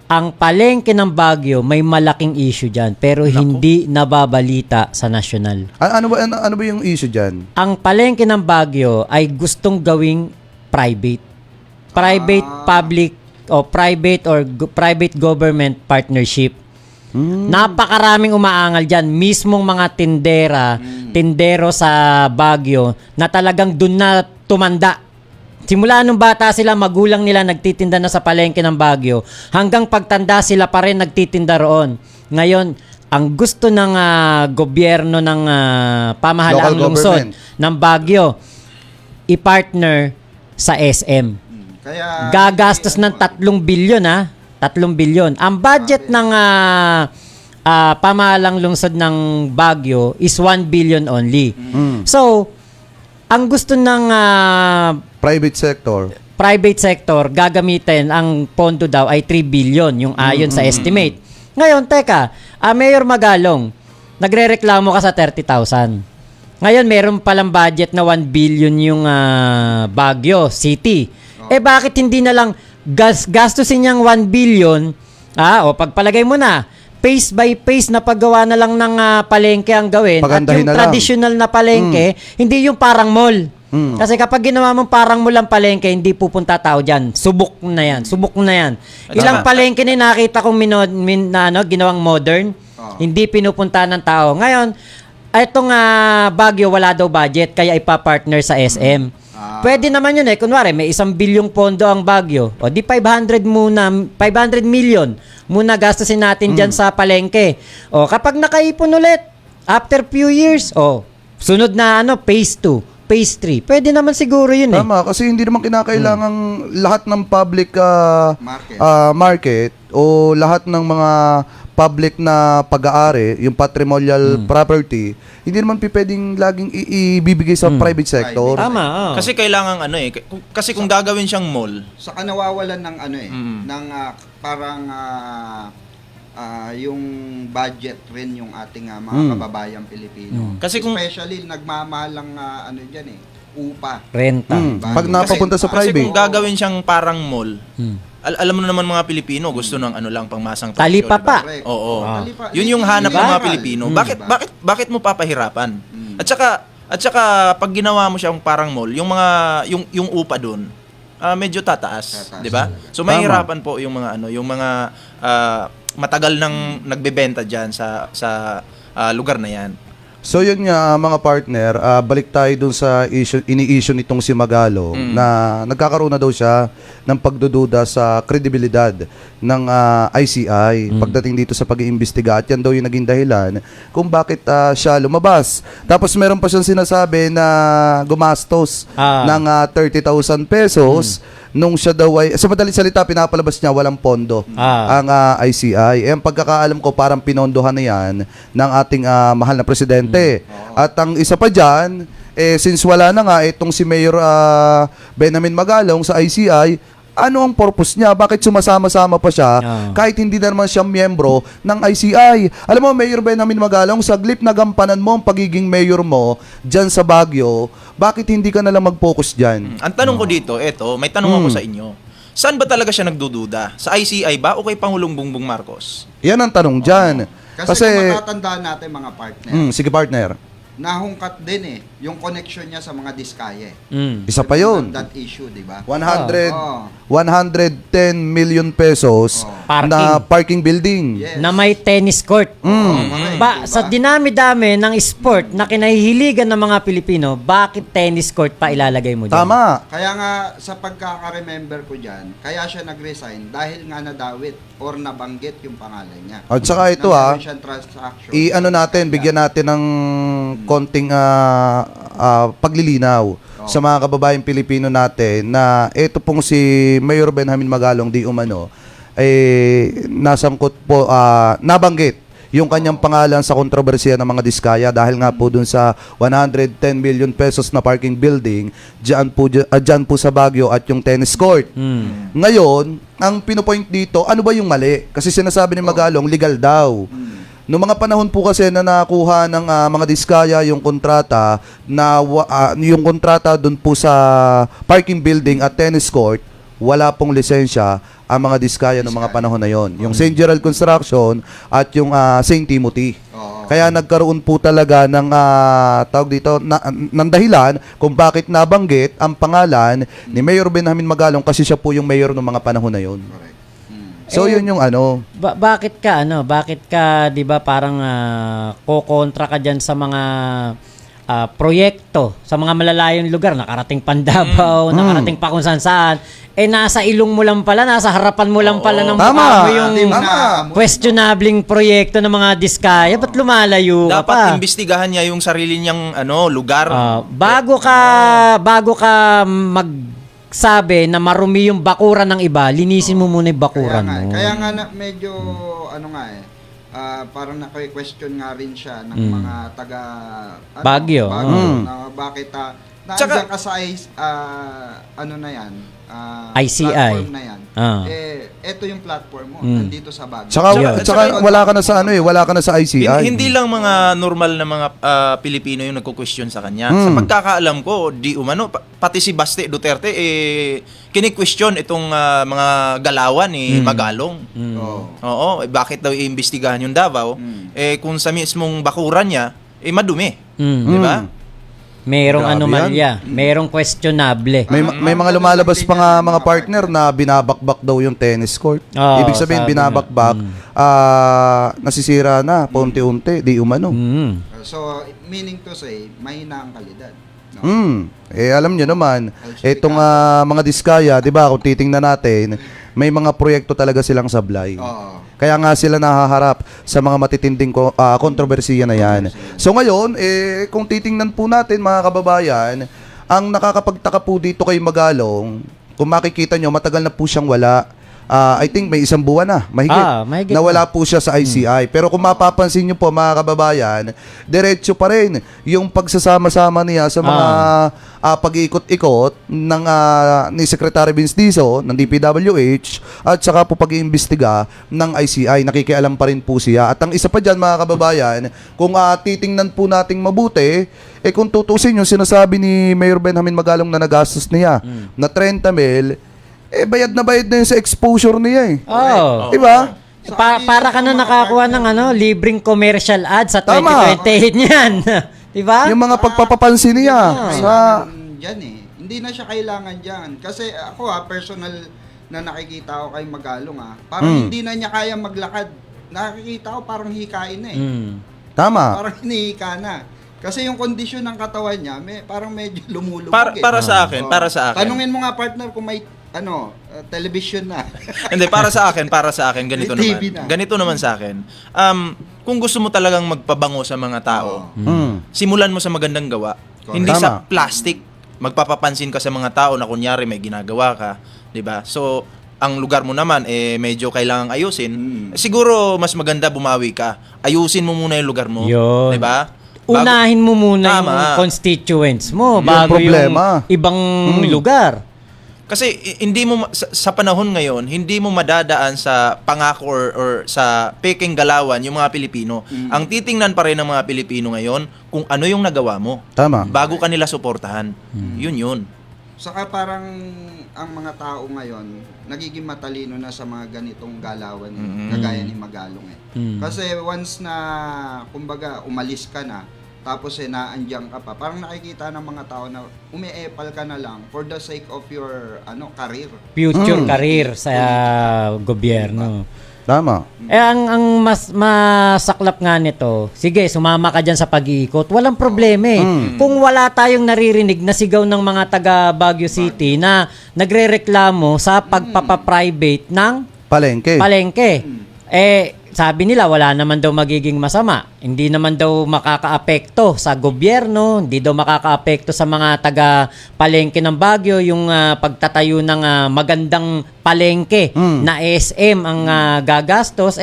Ang palengke ng Baguio may malaking issue diyan pero hindi nababalita sa national. Ano ba yung issue dyan? Ang palengke ng Baguio ay gustong gawing private. Public o private government partnership. Napakaraming umaangal dyan. Mismong mga tindero sa Baguio na talagang dun na tumanda. Simula nung bata sila, magulang nila nagtitinda na sa palengke ng Baguio, hanggang pagtanda sila pa rin nagtitinda roon. Ngayon, ang gusto ng gobyerno ng pamahalaang Local lungsod government. ng Baguio, i-partner sa SM. Kaya Gagastos ng 3 bilyon 3 bilyon. Ang budget ng pamahalang lungsod ng Baguio is 1 billion only. So, ang gusto ng Private sector. private sector gagamitin, ang pondo daw ay 3 billion yung ayon sa estimate. Ngayon, teka, Mayor Magalong, nagrereklamo ka sa 30,000. Ngayon, meron palang budget na 1 billion yung Baguio City. Bakit hindi na lang gastusin niyang 1 billion, pagpalagay mo na, phase by phase na paggawa na lang ng palengke ang gawin. At Pagandahin yung na lang. traditional na palengke, hindi yung parang mall. Kasi kapag ginawa mong parang mall ang palengke, hindi pupunta tao dyan. Subok na yan. Ilang palengke na nakita kong ginawang modern, hindi pinupunta ng tao. Ngayon, itong Baguio, wala daw budget, kaya ipapartner sa SM. Pwede naman yun Kunwari, may 1 bilyong pondo ang Baguio. O di 500 million muna gastusin natin dyan sa palengke. O kapag nakaipon ulit, after few years, sunod na phase 2. Phase 3. Pwede naman siguro yun Tama, kasi hindi naman kinakailangang lahat ng public Market. market o lahat ng mga public na pag-aari, yung patrimonial property, hindi naman pwedeng laging ibibigay sa private sector. Tama. Kasi kailangan kasi kung gagawin siyang mall, saka nawawalan ng ng parang yung budget rin yung ating mga kababayang Pilipino. Kasi kung- especially nagmamahal ng diyan upa. Renta. Pag napapunta sa kasi kung private, gagawin siyang parang mall, alam mo naman mga Pilipino, gusto ng lang pangmasang presyo, Talipa di ba? pa. Correct. Oo. Talipa. Yun yung hanap ng mga Illegal. Pilipino. Diba? Bakit mo papahirapan? At saka pag ginawa mo siyang parang mall, yung mga yung upa doon, medyo tataas, Tataas. 'di ba? So mahirapan po yung mga yung mga matagal nang nagbebenta diyan sa lugar na 'yan. so yun nga mga partner, balik tayo dun sa ini-issue nitong si Magalong na nagkakaroon na daw siya ng pagdududa sa kredibilidad ng ICI pagdating dito sa pag-iimbestiga at yan daw yung naging dahilan kung bakit siya lumabas. Tapos meron pa siyang sinasabi na gumastos ng 30,000 pesos nung siya daw ay, sa madaling salita, pinapalabas niya walang pondo ang ICI. Ang pagkakaalam ko, parang pinondohan na yan ng ating mahal na presidente. At ang isa pa dyan, since wala na nga itong si Mayor Benjamin Magalong sa ICI, ano ang purpose niya? Bakit sumasama-sama pa siya kahit hindi na naman siya miyembro ng ICI? Alam mo, Mayor Benjamin Magalong, saglip na gampanan mo ang pagiging mayor mo dyan sa Baguio, bakit hindi ka na lang mag-focus dyan? Ang tanong ko dito, may tanong ako sa inyo. Saan ba talaga siya nagdududa? Sa ICI ba o kay Pangulong Bongbong Marcos? Yan ang tanong dyan. Kasi kung matatandaan natin mga partner, Sige partner. nahungkat din yung connection niya sa mga diskaye. Isa pa yun. That issue, di ba? 110 million pesos na parking building. Yes. Na may tennis court. Sa dinami-dami ng sport na kinahihiligan ng mga Pilipino, bakit tennis court pa ilalagay mo dyan? Tama. Kaya nga, sa pagkaka-remember ko dyan, kaya siya nag-resign dahil nga nadawit or nabanggit yung pangalan niya. At saka ito Nang gawin siyang transaction. i-ano natin, bigyan natin ng konting paglilinaw sa mga kababayang Pilipino natin na ito pong si Mayor Benjamin Magalong di umano nasangkot po, nabanggit yung kanyang pangalan sa kontrobersiya ng mga diskaya dahil nga po dun sa 110 million pesos na parking building dyan po sa Baguio at yung tennis court. Ngayon, ang pinopoint dito, ano ba yung mali? Kasi sinasabi ni Magalong, legal daw. Noong mga panahon po kasi na nakuha ng mga diskaya yung kontrata na yung kontrata doon po sa parking building at tennis court, wala pong lisensya ang mga diskaya ng mga panahon na yon. Yung St. Gerald Construction at yung St. Timothy. Kaya nagkaroon po talaga ng tawag dito ng dahilan kung bakit nabanggit ang pangalan ni Mayor Benjamin Magalong kasi siya po yung mayor ng mga panahon na yon. So yun yung ano. Bakit ka 'di ba parang kokontra ka diyan sa mga proyekto sa mga malalayong lugar, nakarating Pandabaw, nakarating pa kung saan, nasa ilong mo lang pala, nasa harapan mo lang pala ng Tama. mukha mo yung Tama. questionabling proyekto ng mga diskaya. Ba't lumalayo ka pa? Dapat imbestigahan niya yung sarili niyang lugar. Bago ka magsabi na marumi yung bakuran ng iba, linisin mo muna yung bakuran mo. Kaya nga medyo parang na-question nga rin siya ng mga taga Baguio. na bakit Tsaka- nandiyan ka sa na yan, ICI. platform na yan. Ah. Eto yung platform mo, nandito sa Baguio. Tsaka wala ka na sa wala ka na sa ICI. Hindi lang mga normal na mga Pilipino yung nagko-question sa kanya. Sa pagkakaalam ko, di umano, pati si Baste Duterte, kini-question itong mga galawan ni Magalong. Oo. Oo, bakit daw iimbestigahan yung Davao? Kung sa mismong bakuran niya, madumi. Di ba? Merong Grabe anomalya, merong questionable. May mga lumalabas pa nga mga partner na binabakbak daw yung tennis court. Oo, Ibig sabihin sabi binabakbak, nasisira na paunti-unti, di umano. So, meaning to say, mahina ang kalidad. No? Alam nyo naman, itong mga diskaya, di ba, kung titingnan natin, may mga proyekto talaga silang sablay. Oo. Kaya nga sila nahaharap sa mga matitinding kontrobersiya na yan. So ngayon, kung titingnan po natin mga kababayan, ang nakakapagtaka po dito kay Magalong, kung makikita nyo, matagal na po siyang wala. I think may 1 buwan na, mahigit na wala po siya sa ICI. Pero kung mapapansin nyo po mga kababayan, diretso pa rin yung pagsasama-sama niya sa mga pag-iikot-ikot ng ni Secretary Vince Dizon ng DPWH at saka po pag-iimbestiga ng ICI. Nakikialam pa rin po siya. At ang isa pa dyan mga kababayan, kung titingnan po nating mabuti, kung tutusin yung sinasabi ni Mayor Benjamin Magalong na nagastos niya na 30 mil, bayad na yun sa exposure niya Oh. Diba? Para ka na nakakuha ng libreng commercial ad sa Tama. 2028 niyan. Diba? Yung mga pagpapapansin niya sa... Diyan hindi na siya kailangan diyan. Kasi ako personal na nakikita ko kay Magalong parang hindi na niya kaya maglakad. Nakikita ko parang hikain na Tama. Parang hinihika na. Kasi yung kondisyon ng katawan niya, parang medyo lumulubog. Para sa akin, para sa akin. Tanungin mo nga partner kung may television na. Hindi, para sa akin, ganito May naman. TV na. Ganito naman sa akin. Kung gusto mo talagang magpabango sa mga tao, simulan mo sa magandang gawa. Hindi sa Tama. plastic. Magpapapansin ka sa mga tao na kunyari may ginagawa ka, 'di ba? So, ang lugar mo naman medyo kailangang ayusin. Siguro mas maganda bumawi ka. Ayusin mo muna yung lugar mo, Yun. 'di ba? Unahin mo muna Tama. yung constituents mo Yung bago problema. yung ibang lugar. Kasi hindi mo sa panahon ngayon, hindi mo madadaan sa pangako or sa peking galawan yung mga Pilipino. Ang titingnan pa rin ng mga Pilipino ngayon kung ano yung nagawa mo. Tama. Bago kanila suportahan. Yun. Saka parang ang mga tao ngayon nagiging matalino na sa mga ganitong galawan kagaya ni Magalong Kasi once na kumbaga umalis ka na tapos naandiyan ka pa, parang nakikita ng mga tao na umiepal ka na lang for the sake of your career. Future career sa gobyerno. Tama. Ang mas masaklap nga nito, sige, sumama ka dyan sa pag-iikot, walang problema Kung wala tayong naririnig na sigaw ng mga taga Baguio City na nagrereklamo sa pagpapaprivate ng palengke. Sabi nila wala naman daw magiging masama. Hindi naman daw makakaapekto sa gobyerno, hindi daw makakaapekto sa mga taga palengke ng Baguio yung pagtatayo ng magandang palengke na SM ang gagastos.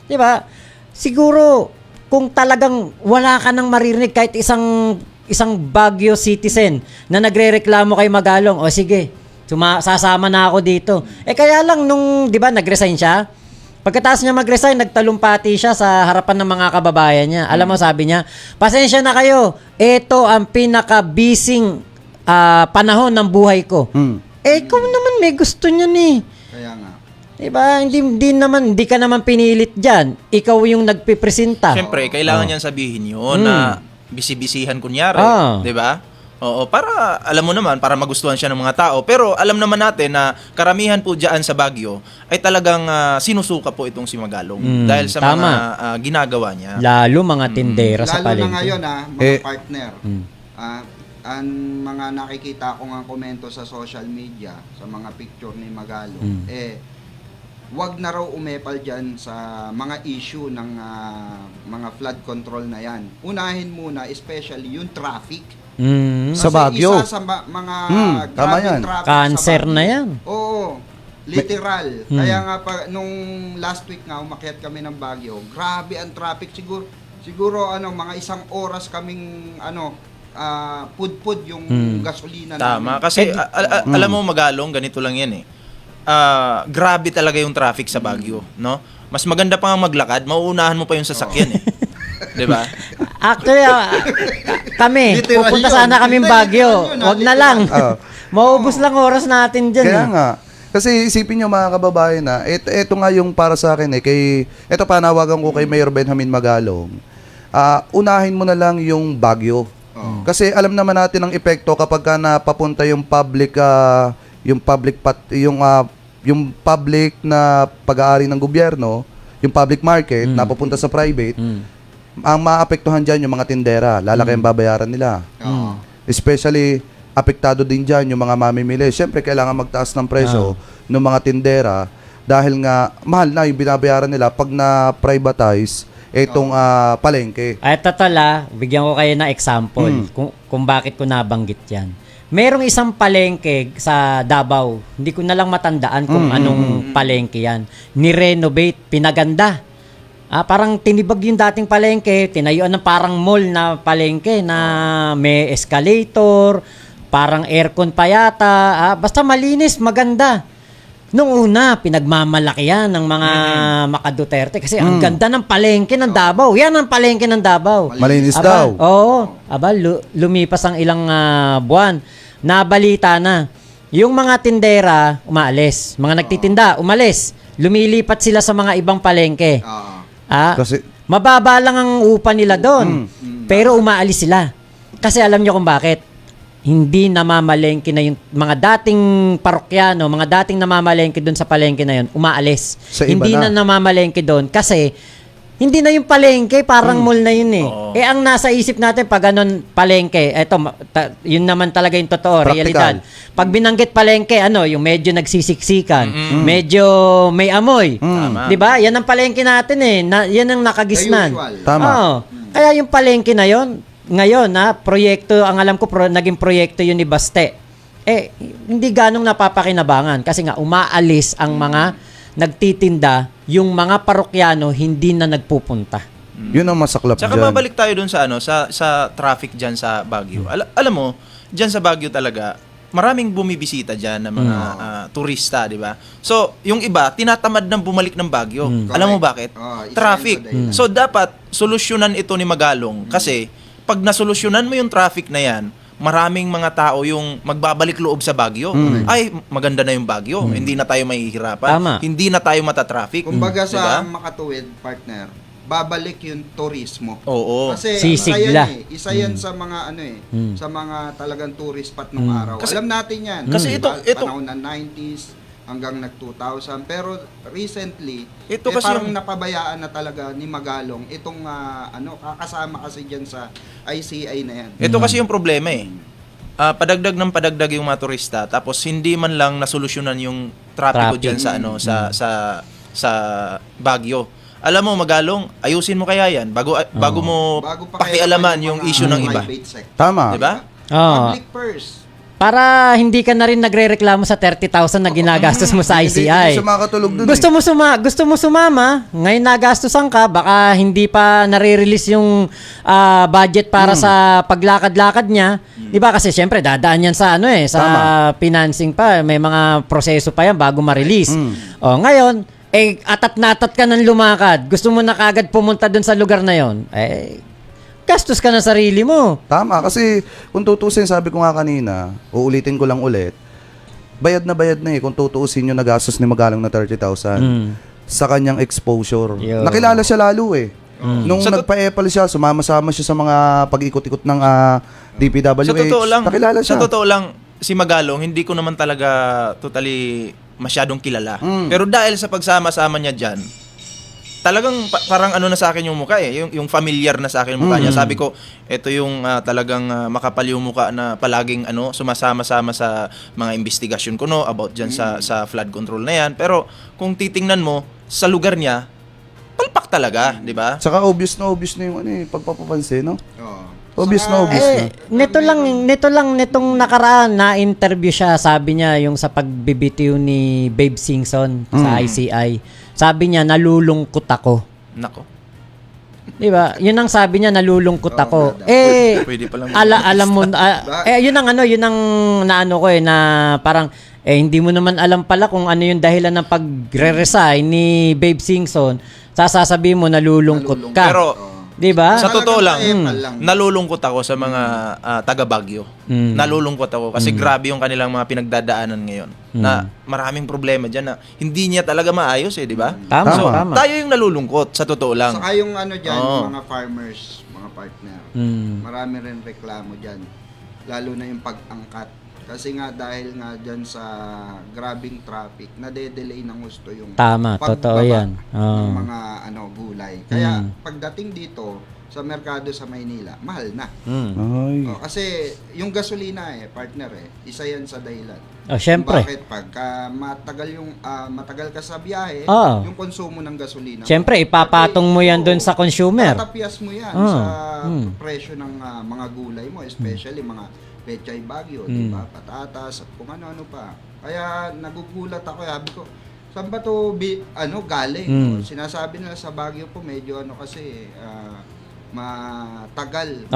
Di ba? Siguro kung talagang wala ka nang maririnig kahit isang Baguio citizen na nagrereklamo kay Magalong, sige, sasama na ako dito. Kaya lang nung, di ba, nag-resign siya, pagkatapos niya mag-resign, nagtalumpati siya sa harapan ng mga kababayan niya. Alam mo, sabi niya, pasensya na kayo, ito ang pinaka-busy panahon ng buhay ko. Ikaw naman may gusto niya Kaya nga. Diba? Hindi ka naman pinilit dyan. Ikaw yung nagpipresenta. Siyempre, kailangan niyan sabihin yun na bisibisihan kunyari. 'Di ba? Oo, para alam mo naman, para magustuhan siya ng mga tao. Pero alam naman natin na karamihan po diyan sa Baguio ay talagang sinusuka po itong si Magalong dahil sa tama. mga ginagawa niya. Lalo mga tindera sa Lalo palengke. na ngayon mga partner. Ang mga nakikita ko nga komento sa social media, sa mga picture ni Magalong, wag na raw umepal dyan sa mga issue ng mga flood control na yan. Unahin muna, especially yung traffic. Sa Kasi Baguio. isa sa mga tama grabing yan. traffic Cancer sa Baguio. na yan. Oo. Literal. Kaya nga nung last week nga umakyat kami ng Baguio, grabe ang traffic siguro mga isang oras kaming pudpud yung gasolina Tama. namin. Kasi alam mo Magalong, ganito lang yan eh. Grabe talaga yung traffic sa Baguio, no? Mas maganda pa nga maglakad, mauunahan mo pa yung sasakyan eh. 'Di ba? Actually, kami, Literal pupunta yun. sana kaming Hindi, Baguio. literal yun, Wag na literal. lang. Maubos lang oras natin dyan. Kaya nga. Kasi isipin nyo mga kababayan na, ito nga yung para sa akin ito panawagan ko kay Mayor Benjamin Magalong. Unahin mo na lang yung Baguio. Kasi alam naman natin ang epekto kapag ka napapunta yung public na pag-aari ng gobyerno, yung public market, napapunta sa private, ang maapektuhan dyan yung mga tindera, lalaki ang babayaran nila. Especially, apektado din dyan yung mga mamimili. Siyempre, kailangan magtaas ng presyo ng mga tindera dahil nga mahal na yung binabayaran nila pag na-privatize itong palengke. Ay, tatala, bigyan ko kayo ng example kung bakit ko nabanggit yan. Merong isang palengke sa Davao. Hindi ko na lang matandaan kung anong palengke yan. Ni-renovate, pinaganda. Parang tinibag yung dating palengke, tinayuan ng parang mall na palengke na may escalator, parang aircon pa yata. Basta malinis, maganda. Nung una, pinagmamalaki yan ng mga Maka-Duterte kasi ang ganda ng palengke ng Davao. Yan ang palengke ng Davao. Malinis Aba, daw. Oo. Lumipas ang ilang buwan. Nabalita na. Yung mga tindera, umaalis. Mga nagtitinda, umalis. Lumilipat sila sa mga ibang palengke. Kasi Mababa lang ang upa nila doon. Pero umaalis sila. Kasi alam nyo kung bakit. Hindi namamalengke na yung mga dating parokyano, mga dating namamalengke doon sa palengke na yun, umaalis. Sa iba Hindi na. na namamalengke doon kasi hindi na yung palengke, parang mall na yun eh. Ang nasa isip natin pag ganun palengke, yun naman talaga yung totoo, Practical. realidad. Pag binanggit palengke, yung medyo nagsisiksikan, medyo may amoy. Tama. 'Di ba? Yan ang palengke natin eh. Yan ang nakagisnan. The usual. Tama. Oo. Kaya yung palengke na yon, ngayon proyekto, ang alam ko naging proyekto yun ni Baste. Hindi ganong napapakinabangan kasi nga umaalis ang mga nagtitinda, yung mga parokyano hindi na nagpupunta. yun ang masaklap Tsaka dyan. babalik tayo dun sa sa traffic diyan sa Baguio. Alam mo, diyan sa Baguio talaga maraming bumibisita diyan ng mga turista, di ba? So, yung iba tinatamad nang bumalik ng Baguio. Alam mo bakit? Isa Traffic. yun sa dahilan. So, dapat solusyonan ito ni Magalong kasi pag nasolusyonan mo yung traffic na yan, maraming mga tao yung magbabalik loob sa Baguio. Ay, maganda na yung Baguio. Hindi na tayo mahihirapan. Tama. Hindi na tayo matatraffic. Kumbaga Diba? sa Makatuwid, partner, babalik yung turismo. Oo. Kasi Sisigla. isa yan sa mga sa mga talagang tourist spot nung araw. Kasi- Alam natin yan. kasi Diba? ito- Panahon ng 90s hanggang nag-2000. Pero recently, Ito kasi parang yung- napabayaan na talaga ni Magalong itong kakasama kasi dyan sa ICI na yan. Ito kasi yung problema eh. Padagdag ng padagdag yung mga turista tapos hindi man lang nasolusyonan yung trapiko Traffic. diyan sa Baguio. Alam mo Magalong, ayusin mo kaya yan bago mo Bago pa pakialaman kaya yung mga issue ng iba. private sector. Tama. 'Di ba? Oo. Public purse. Para hindi ka na rin nagrereklamo sa 30,000 na ginagastos mo sa Hindi ICI. siya makatulog dun Gusto mo sumama, ngayon nagastusan ka, baka hindi pa nare-release yung budget para sa paglakad-lakad niya. 'Di ba? Kasi syempre dadaan yan sa sa financing pa, may mga proseso pa yan bago ma-release. Ngayon, atat natat ka ng lumakad. Gusto mo na kagad pumunta dun sa lugar na 'yon. Gastos ka na sarili mo. Tama, kasi kung tutusin, sabi ko nga kanina, uulitin ko lang ulit, bayad na kung tutuusin yung nagastos ni Magalong na 30,000 sa kanyang exposure. Yo. Nakilala siya lalo eh. Nung Sa nagpa-epal siya, sumama-sama siya sa mga pag-ikot-ikot ng DPWH. Sa totoo lang, Nakilala siya. Sa totoo lang, si Magalong, hindi ko naman talaga totally masyadong kilala. Pero dahil sa pagsama-sama niya dyan, talagang parang ano na sa akin yung mukha eh. Yung familiar na sa akin yung mukha niya. Sabi ko, ito yung talagang makapal yung mukha na palaging sumasama-sama sa mga investigasyon ko about dyan sa flood control na yan. Pero kung titingnan mo, sa lugar niya, palpak talaga, di ba? Saka obvious na yung pagpapapansin, no? Oo. Obvious na obvious na. Nito lang nitong nakaraan na interview siya, sabi niya yung sa pagbibitiw ni Babe Singson sa ICI. Sabi niya nalulungkot ako. Nako. 'Di ba? Yun ang sabi niya, nalulungkot ako. Pwede palang alam mo yun ang naano ko na parang hindi mo naman alam pala kung ano yung dahilan ng pagre-resign ni Babe Singson. Sasabihin mo nalulungkot ka. Pero 'di ba? sa totoo lang, Talagang lang. nalulungkot ako sa mga taga Baguio. Nalulungkot ako kasi grabe yung kanilang mga pinagdadaanan ngayon. Na maraming problema diyan na hindi niya talaga maayos di ba? Tama, So, tama. tayo yung nalulungkot sa totoo lang. Saka yung dyan, Oo. mga farmers, mga partner, marami rin reklamo dyan. Lalo na yung pag-angkat. Kasi nga dahil nga dyan sa grabing traffic, nade-delay ng gusto yung Tama, pagbaba totoo yan. ng mga gulay. Kaya pagdating dito sa merkado sa Maynila, mahal na. Ay. Kasi yung gasolina partner isa yan sa dahilan. Oh, syempre. Bakit pagka matagal ka sa biyahe, Oo. yung konsumo ng gasolina. Syempre, ipapatong mo yan doon sa consumer. Tatapyas mo yan Oo. sa presyo ng mga gulay mo, especially mga pechay Baguio, di ba? Patatas at kung ano-ano pa. Kaya nagugulat ako, sabi ko, saan ba to galing? Sinasabi nila sa Baguio po medyo kasi matagal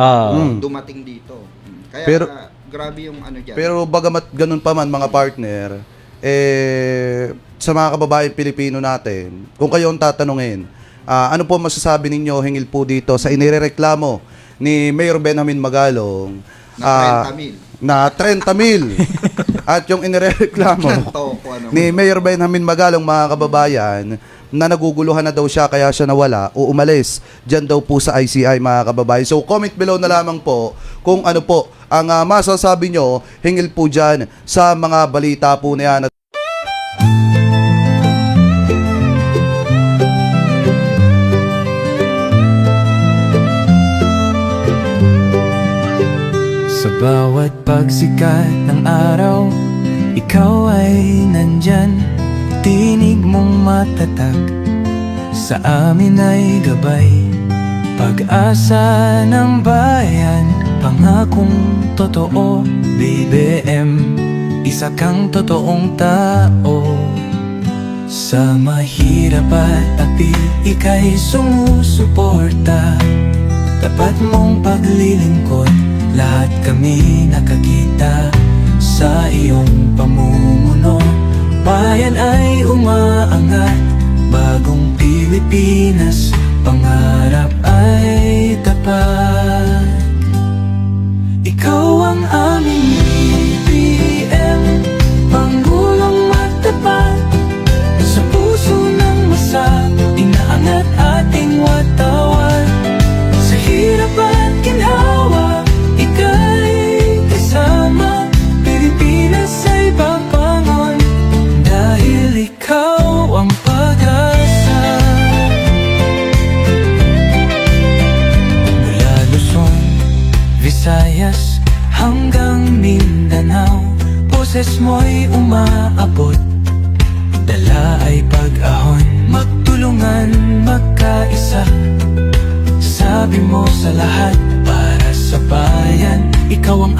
dumating dito. Kaya Pero- grabe yung dyan. Pero bagamat ganun pa man mga partner, sa mga kababaeng Pilipino natin, kung kayo ang tatanungin, ano po masasabi ninyo hingil po dito sa inirereklamo ni Mayor Benjamin Magalong na 30,000. na 30,000 at yung inirereklamo ni Mayor Benjamin Magalong, mga kababayan, na naguguluhan na daw siya kaya siya nawala o umalis dyan daw po sa ICI, mga kababayan. So comment below na lamang po kung ano po ang masasabi nyo hingil po dyan sa mga balita po na yan. Sa bawat pagsikat ng araw, ikaw ay nandyan. Tinig mong matatag, sa amin ay gabay. Pag-asa ng bayan, pangakong totoo. BBM, isa kang totoong tao. Sa mahirap at api, ika'y sumusuporta. Tapat mong paglilingkod, lahat kami nakakita sa iyong pamumuno. Bayan ay umaangat, bagong Pilipinas, pangarap ay tapat. Ikaw ang aming BBM, Pangulong matapat. Sa puso ng masa, inaangat ating watawan. Sa hirap at ginhawa, ika'y kasama. Pilipinas ay papangon, dahil ikaw ang pag-asa. Mula Luzon, Visayas, hanggang Mindanao, boses mo'y umaabot, dala ay pag-ahon. Magtulungan, magkaisa, sabi mo sa lahat, para sa bayan. Ikaw ang